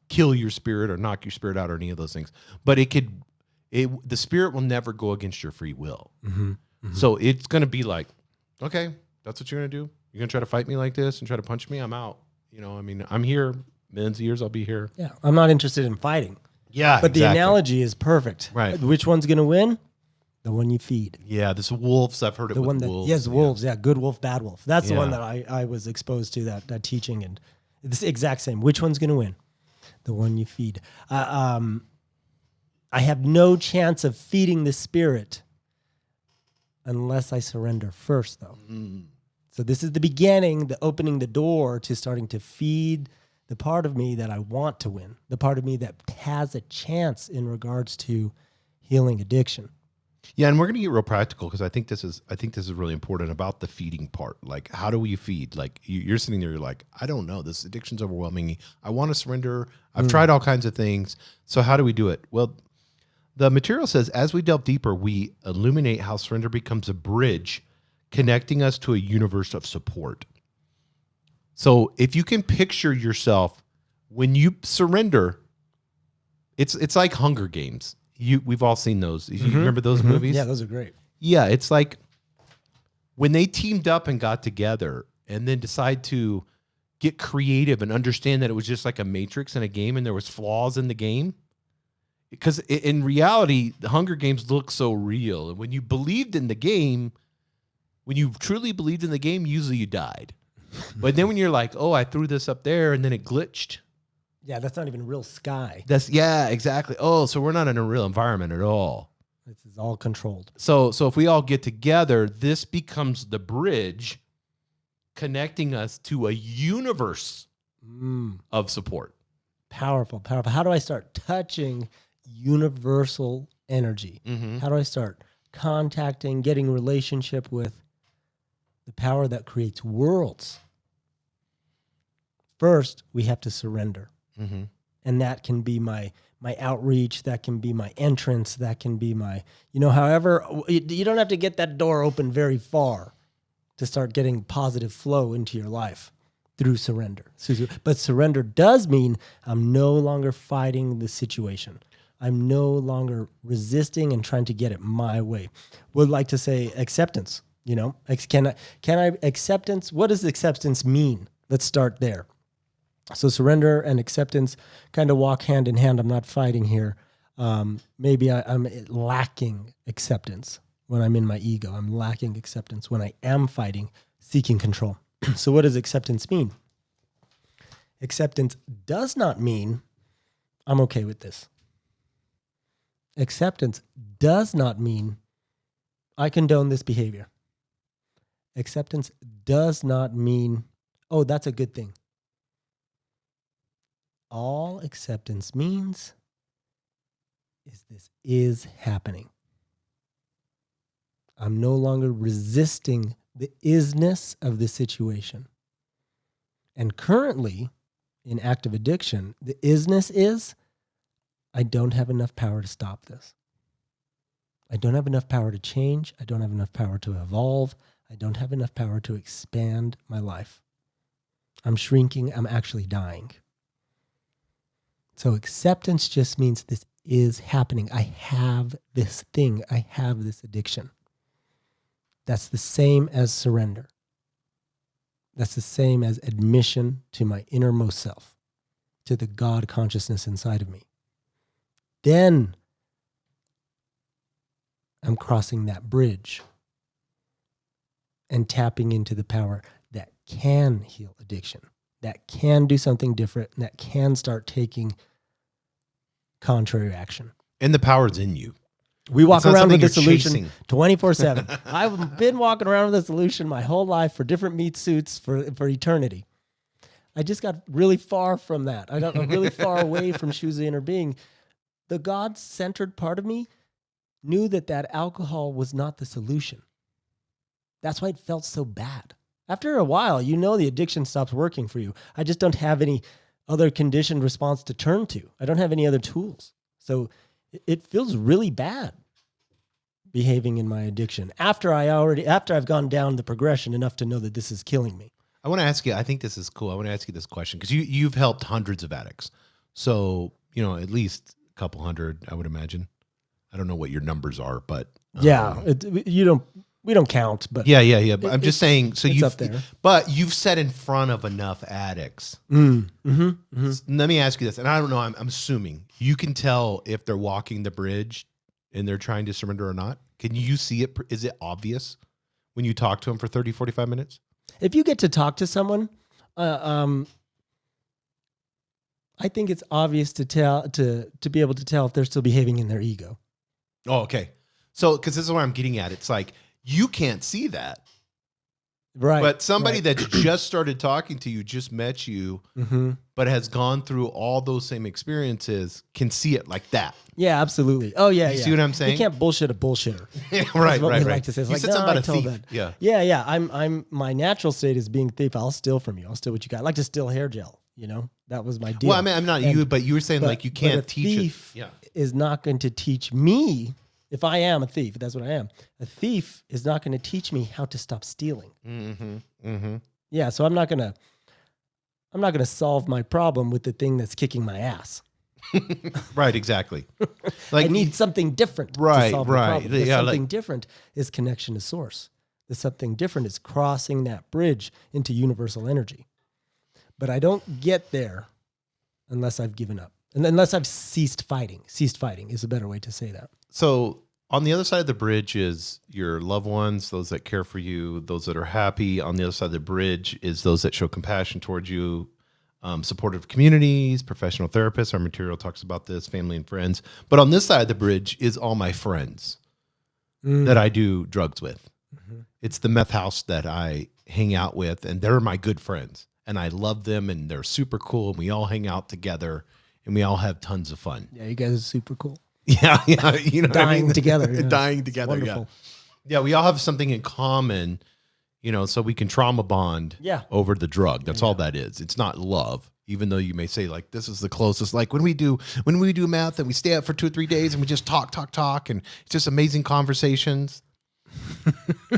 Speaker 1: kill your spirit or knock your spirit out or any of those things. But the spirit will never go against your free will. So it's going to be like, okay, that's what you're going to do. You're going to try to fight me like this and try to punch me. I'm out. You know, I mean, I'm here. Millions of years I'll be here.
Speaker 2: Yeah. I'm not interested in fighting.
Speaker 1: Yeah,
Speaker 2: But the analogy is perfect.
Speaker 1: Right.
Speaker 2: Which one's going to win? The one you feed.
Speaker 1: Yeah, this wolves. I've heard it
Speaker 2: The
Speaker 1: with
Speaker 2: one that,
Speaker 1: wolves.
Speaker 2: yes, wolves. Yeah, good wolf, bad wolf. That's the one
Speaker 1: Yeah.
Speaker 2: that I was exposed to, that teaching. And it's the exact same. Which one's going to win? The one you feed. I have no chance of feeding the spirit unless I surrender first, though. So this is the beginning, the opening the door to starting to feed the part of me that I want to win, the part of me that has a chance in regards to healing addiction.
Speaker 1: Yeah, and we're going to get real practical because I think this is really important about the feeding part. Like, how do we feed? Like, you're sitting there, you're like, I don't know, this addiction's overwhelming me. I want to surrender. I've tried all kinds of things. So how do we do it? Well, the material says, as we delve deeper, we illuminate how surrender becomes a bridge connecting us to a universe of support. So if you can picture yourself when you surrender, it's like Hunger Games. We've all seen those. You remember those movies?
Speaker 2: Yeah, those are great.
Speaker 1: Yeah, it's like when they teamed up and got together and then decide to get creative and understand that it was just like a matrix in a game and there was flaws in the game. Because in reality, the Hunger Games look so real. And when you believed in the game, when you truly believed in the game, usually you died. But then when you're like, oh, I threw this up there and then it glitched.
Speaker 2: Yeah, that's not even real sky.
Speaker 1: Yeah, exactly. Oh, so we're not in a real environment at all.
Speaker 2: This is all controlled.
Speaker 1: So if we all get together, this becomes the bridge connecting us to a universe of support.
Speaker 2: Powerful. How do I start touching universal energy? How do I start contacting, getting relationship with the power that creates worlds? First, we have to surrender. And that can be my outreach. That can be my entrance. That can be my, however, you don't have to get that door open very far to start getting positive flow into your life. through surrender. But surrender does mean I'm no longer fighting the situation. I'm no longer resisting and trying to get it my way. Would like to say acceptance. You know, can I acceptance? What does acceptance mean? Let's start there. So surrender and acceptance kind of walk hand in hand. I'm not fighting here. Maybe I'm lacking acceptance when I'm in my ego. I'm lacking acceptance when I am fighting, seeking control. So what does acceptance mean? Acceptance does not mean I'm okay with this. Acceptance does not mean I condone this behavior. Acceptance does not mean, oh, that's a good thing. All acceptance means is this is happening. I'm no longer resisting the isness of the situation. And currently, in active addiction, the isness is I don't have enough power to stop this. I don't have enough power to change. I don't have enough power to evolve. I don't have enough power to expand my life. I'm shrinking. I'm actually dying. So acceptance just means this is happening. I have this thing. I have this addiction. That's the same as surrender. That's the same as admission to my innermost self, to the God consciousness inside of me. Then I'm crossing that bridge and tapping into the power that can heal addiction, that can do something different, and that can start taking contrary action.
Speaker 1: And the power's in you.
Speaker 2: We walk around with the
Speaker 1: something you're
Speaker 2: solution
Speaker 1: chasing.
Speaker 2: 24/7. I've been walking around with the solution my whole life for different meat suits for eternity. I just got really far from that. I got really far away from Shu's inner being. The God-centered part of me knew that alcohol was not the solution. That's why it felt so bad. After a while, you know the addiction stops working for you. I just don't have any other conditioned response to turn to. I don't have any other tools. So it feels really bad behaving in my addiction after I've gone down the progression enough to know that this is killing me.
Speaker 1: I want to ask you, I think this is cool. I want to ask you this question because you've helped hundreds of addicts. So, at least a couple hundred, I would imagine. I don't know what your numbers are, but
Speaker 2: we don't count, but
Speaker 1: yeah. But I'm just saying, so
Speaker 2: it's up there.
Speaker 1: But you've sat in front of enough addicts. Let me ask you this, and I don't know. I'm assuming you can tell if they're walking the bridge and they're trying to surrender or not. Can you see it? Is it obvious when you talk to them for 30, 45 minutes?
Speaker 2: If you get to talk to someone, I think it's obvious to be able to tell if they're still behaving in their ego.
Speaker 1: Oh, okay. So, because this is what I'm getting at. It's like you can't see that.
Speaker 2: Right.
Speaker 1: But somebody that's just started talking to you, just met you, but has gone through all those same experiences, can see it like that.
Speaker 2: Yeah, absolutely. Oh, yeah,
Speaker 1: You see what I'm saying?
Speaker 2: You can't bullshit a bullshitter.
Speaker 1: Right.
Speaker 2: Like to say. It's
Speaker 1: You
Speaker 2: like,
Speaker 1: said something
Speaker 2: I
Speaker 1: about a thief.
Speaker 2: told that.
Speaker 1: Yeah.
Speaker 2: I'm my natural state is being a thief. I'll steal from you. I'll steal what you got. I like to steal hair gel. That was my deal.
Speaker 1: Well, I mean, I'm not you, but you were saying like you can't teach
Speaker 2: thief
Speaker 1: it. Yeah.
Speaker 2: Is not going to teach me. If I am a thief, that's what I am. A thief is not going to teach me how to stop stealing. Yeah, so I'm not gonna solve my problem with the thing that's kicking my ass.
Speaker 1: Right, exactly. Like
Speaker 2: I need something different to solve the problem. The something different is connection to source. The something different is crossing that bridge into universal energy. But I don't get there unless I've given up. And unless I've ceased fighting. Ceased fighting is a better way to say that.
Speaker 1: So on the other side of the bridge is your loved ones, those that care for you, those that are happy. On the other side of the bridge is those that show compassion towards you, supportive communities, professional therapists. Our material talks about this, family and friends. But on this side of the bridge is all my friends that I do drugs with. It's the meth house that I hang out with, and they're my good friends. And I love them, and they're super cool, and we all hang out together, and we all have tons of fun.
Speaker 2: Yeah, you guys are super cool.
Speaker 1: Yeah.
Speaker 2: Dying together. Yeah.
Speaker 1: Dying together,
Speaker 2: Wonderful.
Speaker 1: Yeah, we all have something in common, so we can trauma bond over the drug. That's all that is. It's not love, even though you may say, like, this is the closest. Like when we do meth and we stay up for 2 or 3 days and we just talk, and it's just amazing conversations.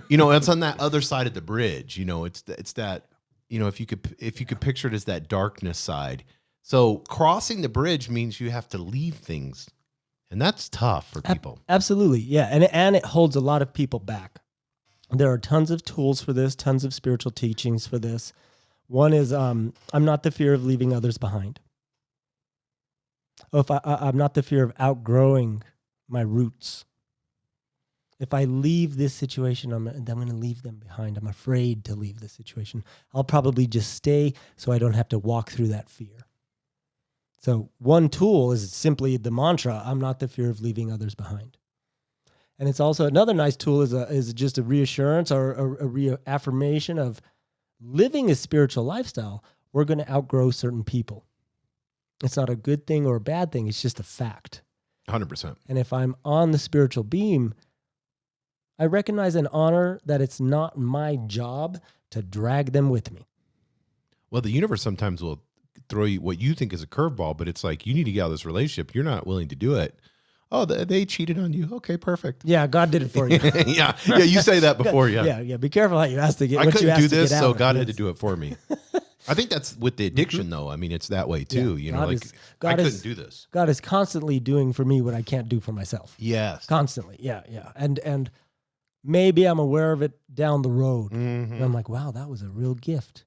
Speaker 1: It's on that other side of the bridge. It's that if you could picture it as that darkness side. So crossing the bridge means you have to leave things, and that's tough for people.
Speaker 2: Absolutely, yeah, and it holds a lot of people back. There are tons of tools for this, tons of spiritual teachings for this. One is, I'm not the fear of leaving others behind. If I'm not the fear of outgrowing my roots. If I leave this situation, I'm going to leave them behind. I'm afraid to leave this situation. I'll probably just stay so I don't have to walk through that fear. So one tool is simply the mantra, I'm not the fear of leaving others behind. And it's also another nice tool is just a reassurance or a reaffirmation of living a spiritual lifestyle. We're going to outgrow certain people. It's not a good thing or a bad thing. It's just a fact.
Speaker 1: 100%.
Speaker 2: And if I'm on the spiritual beam, I recognize and honor that it's not my job to drag them with me.
Speaker 1: Well, the universe sometimes will throw you what you think is a curveball, but it's like, you need to get out of this relationship. You're not willing to do it. Oh, they cheated on you. Okay, perfect.
Speaker 2: Yeah, God did it for you.
Speaker 1: yeah, you say that before. Yeah.
Speaker 2: Yeah. Be careful how you ask to get.
Speaker 1: I
Speaker 2: what you
Speaker 1: couldn't
Speaker 2: ask
Speaker 1: do
Speaker 2: to
Speaker 1: this,
Speaker 2: get
Speaker 1: so
Speaker 2: out.
Speaker 1: God had to do it for me. I think that's with the addiction, though. I mean, it's that way too. I couldn't do this.
Speaker 2: God is constantly doing for me what I can't do for myself.
Speaker 1: Yes,
Speaker 2: constantly. Yeah. And maybe I'm aware of it down the road, and I'm like, wow, that was a real gift.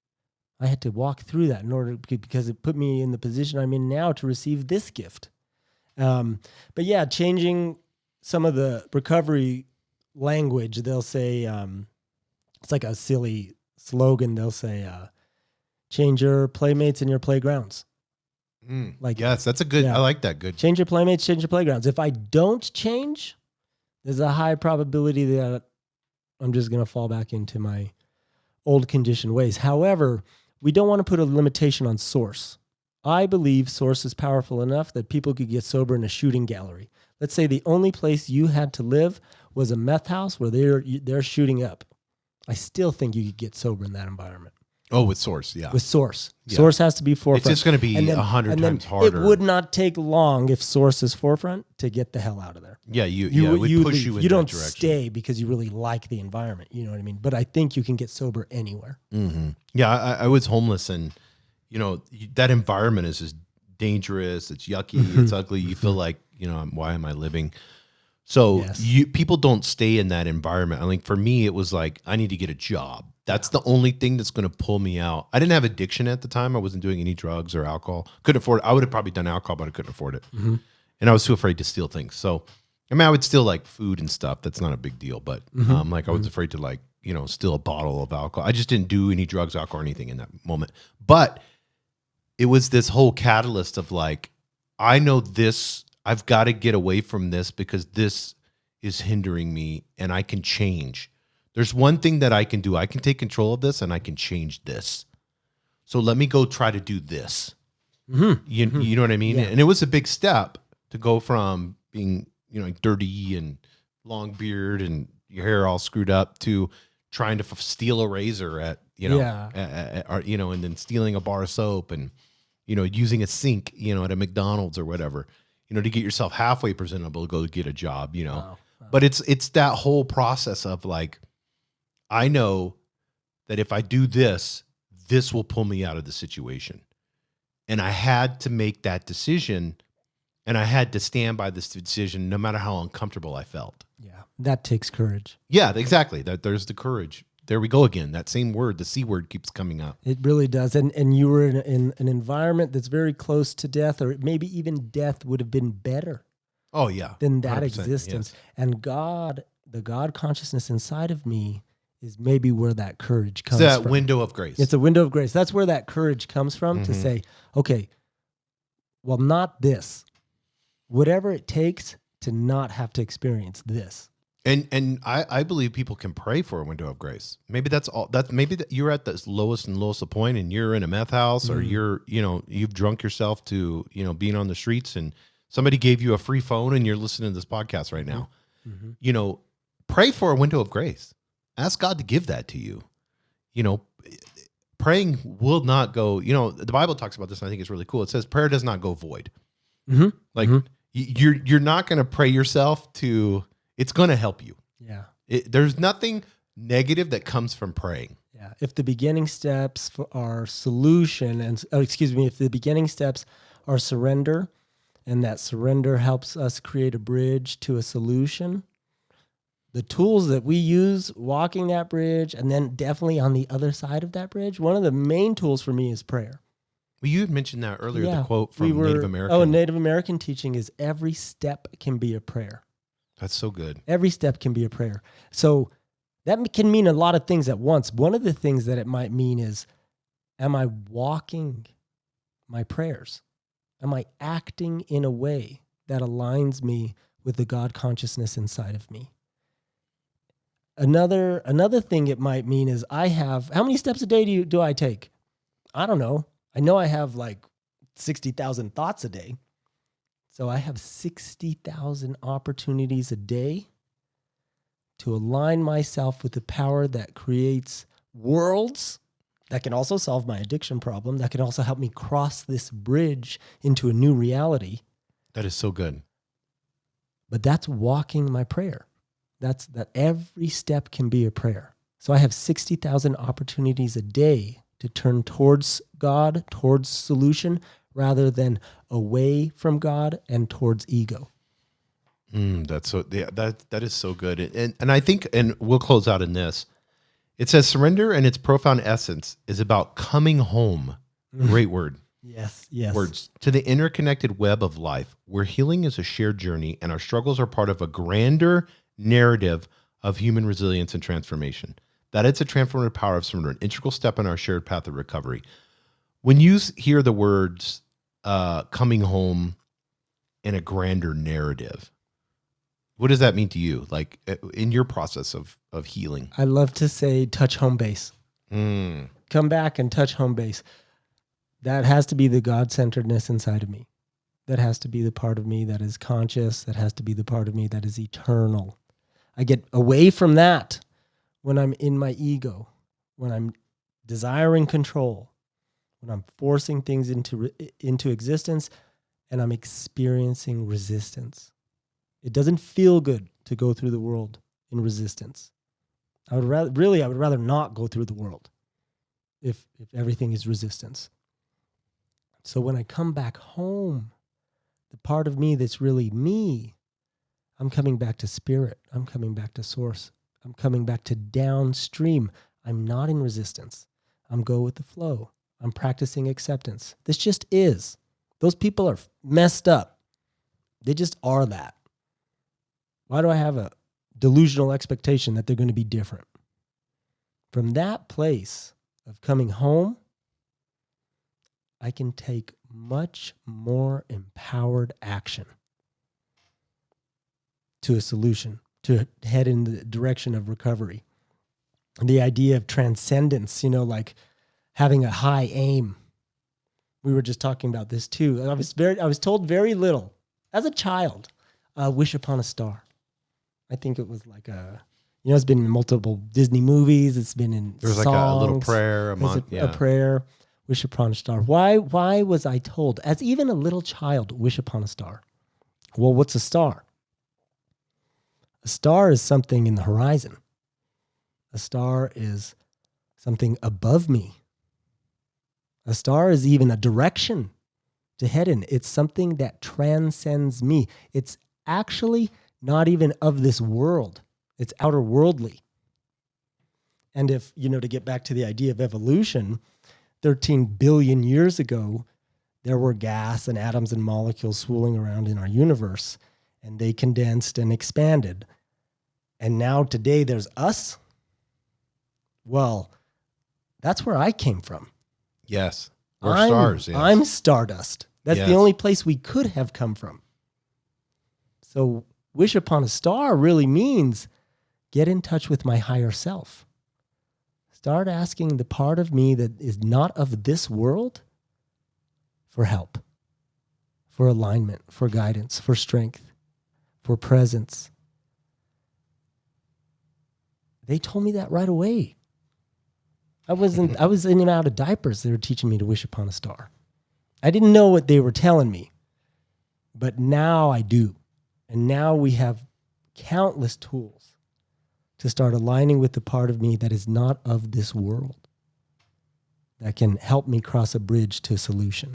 Speaker 2: I had to walk through that in order because it put me in the position I'm in now to receive this gift. But yeah, changing some of the recovery language, they'll say, it's like a silly slogan. They'll say, change your playmates and your playgrounds.
Speaker 1: Like, yes, that's a good, I like that. Good.
Speaker 2: Change your playmates, change your playgrounds. If I don't change, there's a high probability that I'm just going to fall back into my old conditioned ways. However, we don't want to put a limitation on source. I believe source is powerful enough that people could get sober in a shooting gallery. Let's say the only place you had to live was a meth house where they're shooting up. I still think you could get sober in that environment.
Speaker 1: Oh, with source, yeah.
Speaker 2: With source. Yeah. Source has to be forefront.
Speaker 1: It's just going to be 100 times harder.
Speaker 2: It would not take long if source is forefront to get the hell out of there.
Speaker 1: Yeah, it would push you in
Speaker 2: you
Speaker 1: that
Speaker 2: don't
Speaker 1: direction.
Speaker 2: Stay because you really like the environment. You know what I mean? But I think you can get sober anywhere.
Speaker 1: Mm-hmm. Yeah, I was homeless, and that environment is just dangerous. It's yucky. It's ugly. You feel like, why am I living? So people don't stay in that environment. I think for me, it was like, I need to get a job. That's the only thing that's going to pull me out. I didn't have addiction at the time. I wasn't doing any drugs or alcohol. Couldn't afford it. I would have probably done alcohol, but I couldn't afford it. Mm-hmm. And I was too afraid to steal things. So, I mean, I would steal like food and stuff. That's not a big deal. But I was afraid to steal a bottle of alcohol. I just didn't do any drugs, alcohol, or anything in that moment. But it was this whole catalyst of like, I know this, I've got to get away from this because this is hindering me and I can change. There's one thing that I can do. I can take control of this and I can change this. So let me go try to do this. Mm-hmm. You know what I mean? Yeah. And it was a big step to go from being, dirty and long beard and your hair all screwed up to trying to steal a razor at and then stealing a bar of soap and, using a sink, at a McDonald's or whatever, to get yourself halfway presentable to go get a job, Wow. But it's that whole process of like, I know that if I do this, this will pull me out of the situation. And I had to make that decision, and I had to stand by this decision no matter how uncomfortable I felt.
Speaker 2: Yeah, that takes courage.
Speaker 1: Yeah, exactly. There's the courage. There we go again. That same word, the C word, keeps coming up.
Speaker 2: It really does. And you were in an environment that's very close to death, or maybe even death would have been better.
Speaker 1: Oh, yeah.
Speaker 2: Than that existence. Yes. And God, the God consciousness inside of me is maybe where that courage comes from.
Speaker 1: It's that window of grace.
Speaker 2: It's a window of grace. That's where that courage comes from to say, okay, well, not this. Whatever it takes to not have to experience this.
Speaker 1: And I believe people can pray for a window of grace. Maybe that's all. Maybe you're at the lowest of point, and you're in a meth house, or you've drunk yourself to being on the streets, and somebody gave you a free phone, and you're listening to this podcast right now. Mm-hmm. Pray for a window of grace. Ask God to give that to you. Praying will not go. The Bible talks about this, and I think it's really cool. It says prayer does not go void. Mm-hmm. Like you're not going to pray yourself to. It's going to help you.
Speaker 2: Yeah.
Speaker 1: There's nothing negative that comes from praying.
Speaker 2: Yeah. If the beginning steps are solution if the beginning steps are surrender, and that surrender helps us create a bridge to a solution, the tools that we use walking that bridge, and then definitely on the other side of that bridge, one of the main tools for me is prayer.
Speaker 1: Well, you had mentioned that earlier, the quote from Native American.
Speaker 2: Oh, Native American teaching is every step can be a prayer.
Speaker 1: That's so good.
Speaker 2: Every step can be a prayer. So that can mean a lot of things at once. One of the things that it might mean is, am I walking my prayers? Am I acting in a way that aligns me with the God consciousness inside of me? Another thing it might mean is how many steps a day do I take? I don't know. I know I have like 60,000 thoughts a day. So I have 60,000 opportunities a day to align myself with the power that creates worlds that can also solve my addiction problem, that can also help me cross this bridge into a new reality.
Speaker 1: That is so good.
Speaker 2: But that's walking my prayer. That every step can be a prayer. So I have 60,000 opportunities a day to turn towards God, towards solution, rather than away from God and towards ego.
Speaker 1: That's so. Yeah, that is so good. And I think, and we'll close out in this. It says surrender in its profound essence is about coming home. Great word.
Speaker 2: Yes.
Speaker 1: Words to the interconnected web of life, where healing is a shared journey and our struggles are part of a grander narrative of human resilience and transformation. That it's a transformative power of surrender, an integral step in our shared path of recovery. When you hear the words coming home in a grander narrative, what does that mean to you? Like in your process of healing?
Speaker 2: I love to say touch home base. Come back and touch home base. That has to be the God-centeredness inside of me. That has to be the part of me that is conscious. That has to be the part of me that is eternal. I get away from that when I'm in my ego, when I'm desiring control, when I'm forcing things into existence, and I'm experiencing resistance. It doesn't feel good to go through the world in resistance. I would rather not go through the world if everything is resistance. So when I come back home, the part of me that's really me, I'm coming back to spirit. I'm coming back to source. I'm coming back to downstream. I'm not in resistance. I'm go with the flow. I'm practicing acceptance. This just is. Those people are messed up. They just are that. Why do I have a delusional expectation that they're going to be different? From that place of coming home, I can take much more empowered action to a solution, to head in the direction of recovery. The idea of transcendence, like having a high aim. We were just talking about this too. I was told very little as a child, wish upon a star. I think it was like it's been in multiple Disney movies. It's been in
Speaker 1: There's
Speaker 2: songs.
Speaker 1: like a little prayer,
Speaker 2: a prayer, wish upon a star. Why was I told, as even a little child, wish upon a star? Well, what's a star? A star is something in the horizon. A star is something above me. A star is even a direction to head in. It's something that transcends me. It's actually not even of this world. It's outer worldly. And if, to get back to the idea of evolution, 13 billion years ago, there were gas and atoms and molecules swirling around in our universe, and they condensed and expanded. And now today there's us. Well, that's where I came from.
Speaker 1: Yes. We're stars. Yes.
Speaker 2: I'm stardust. That's the only place we could have come from. So wish upon a star really means get in touch with my higher self. Start asking the part of me that is not of this world for help, for alignment, for guidance, for strength, for presence. They told me that right away. I was in and out of diapers. They were teaching me to wish upon a star. I didn't know what they were telling me, but now I do. And now we have countless tools to start aligning with the part of me that is not of this world, that can help me cross a bridge to a solution.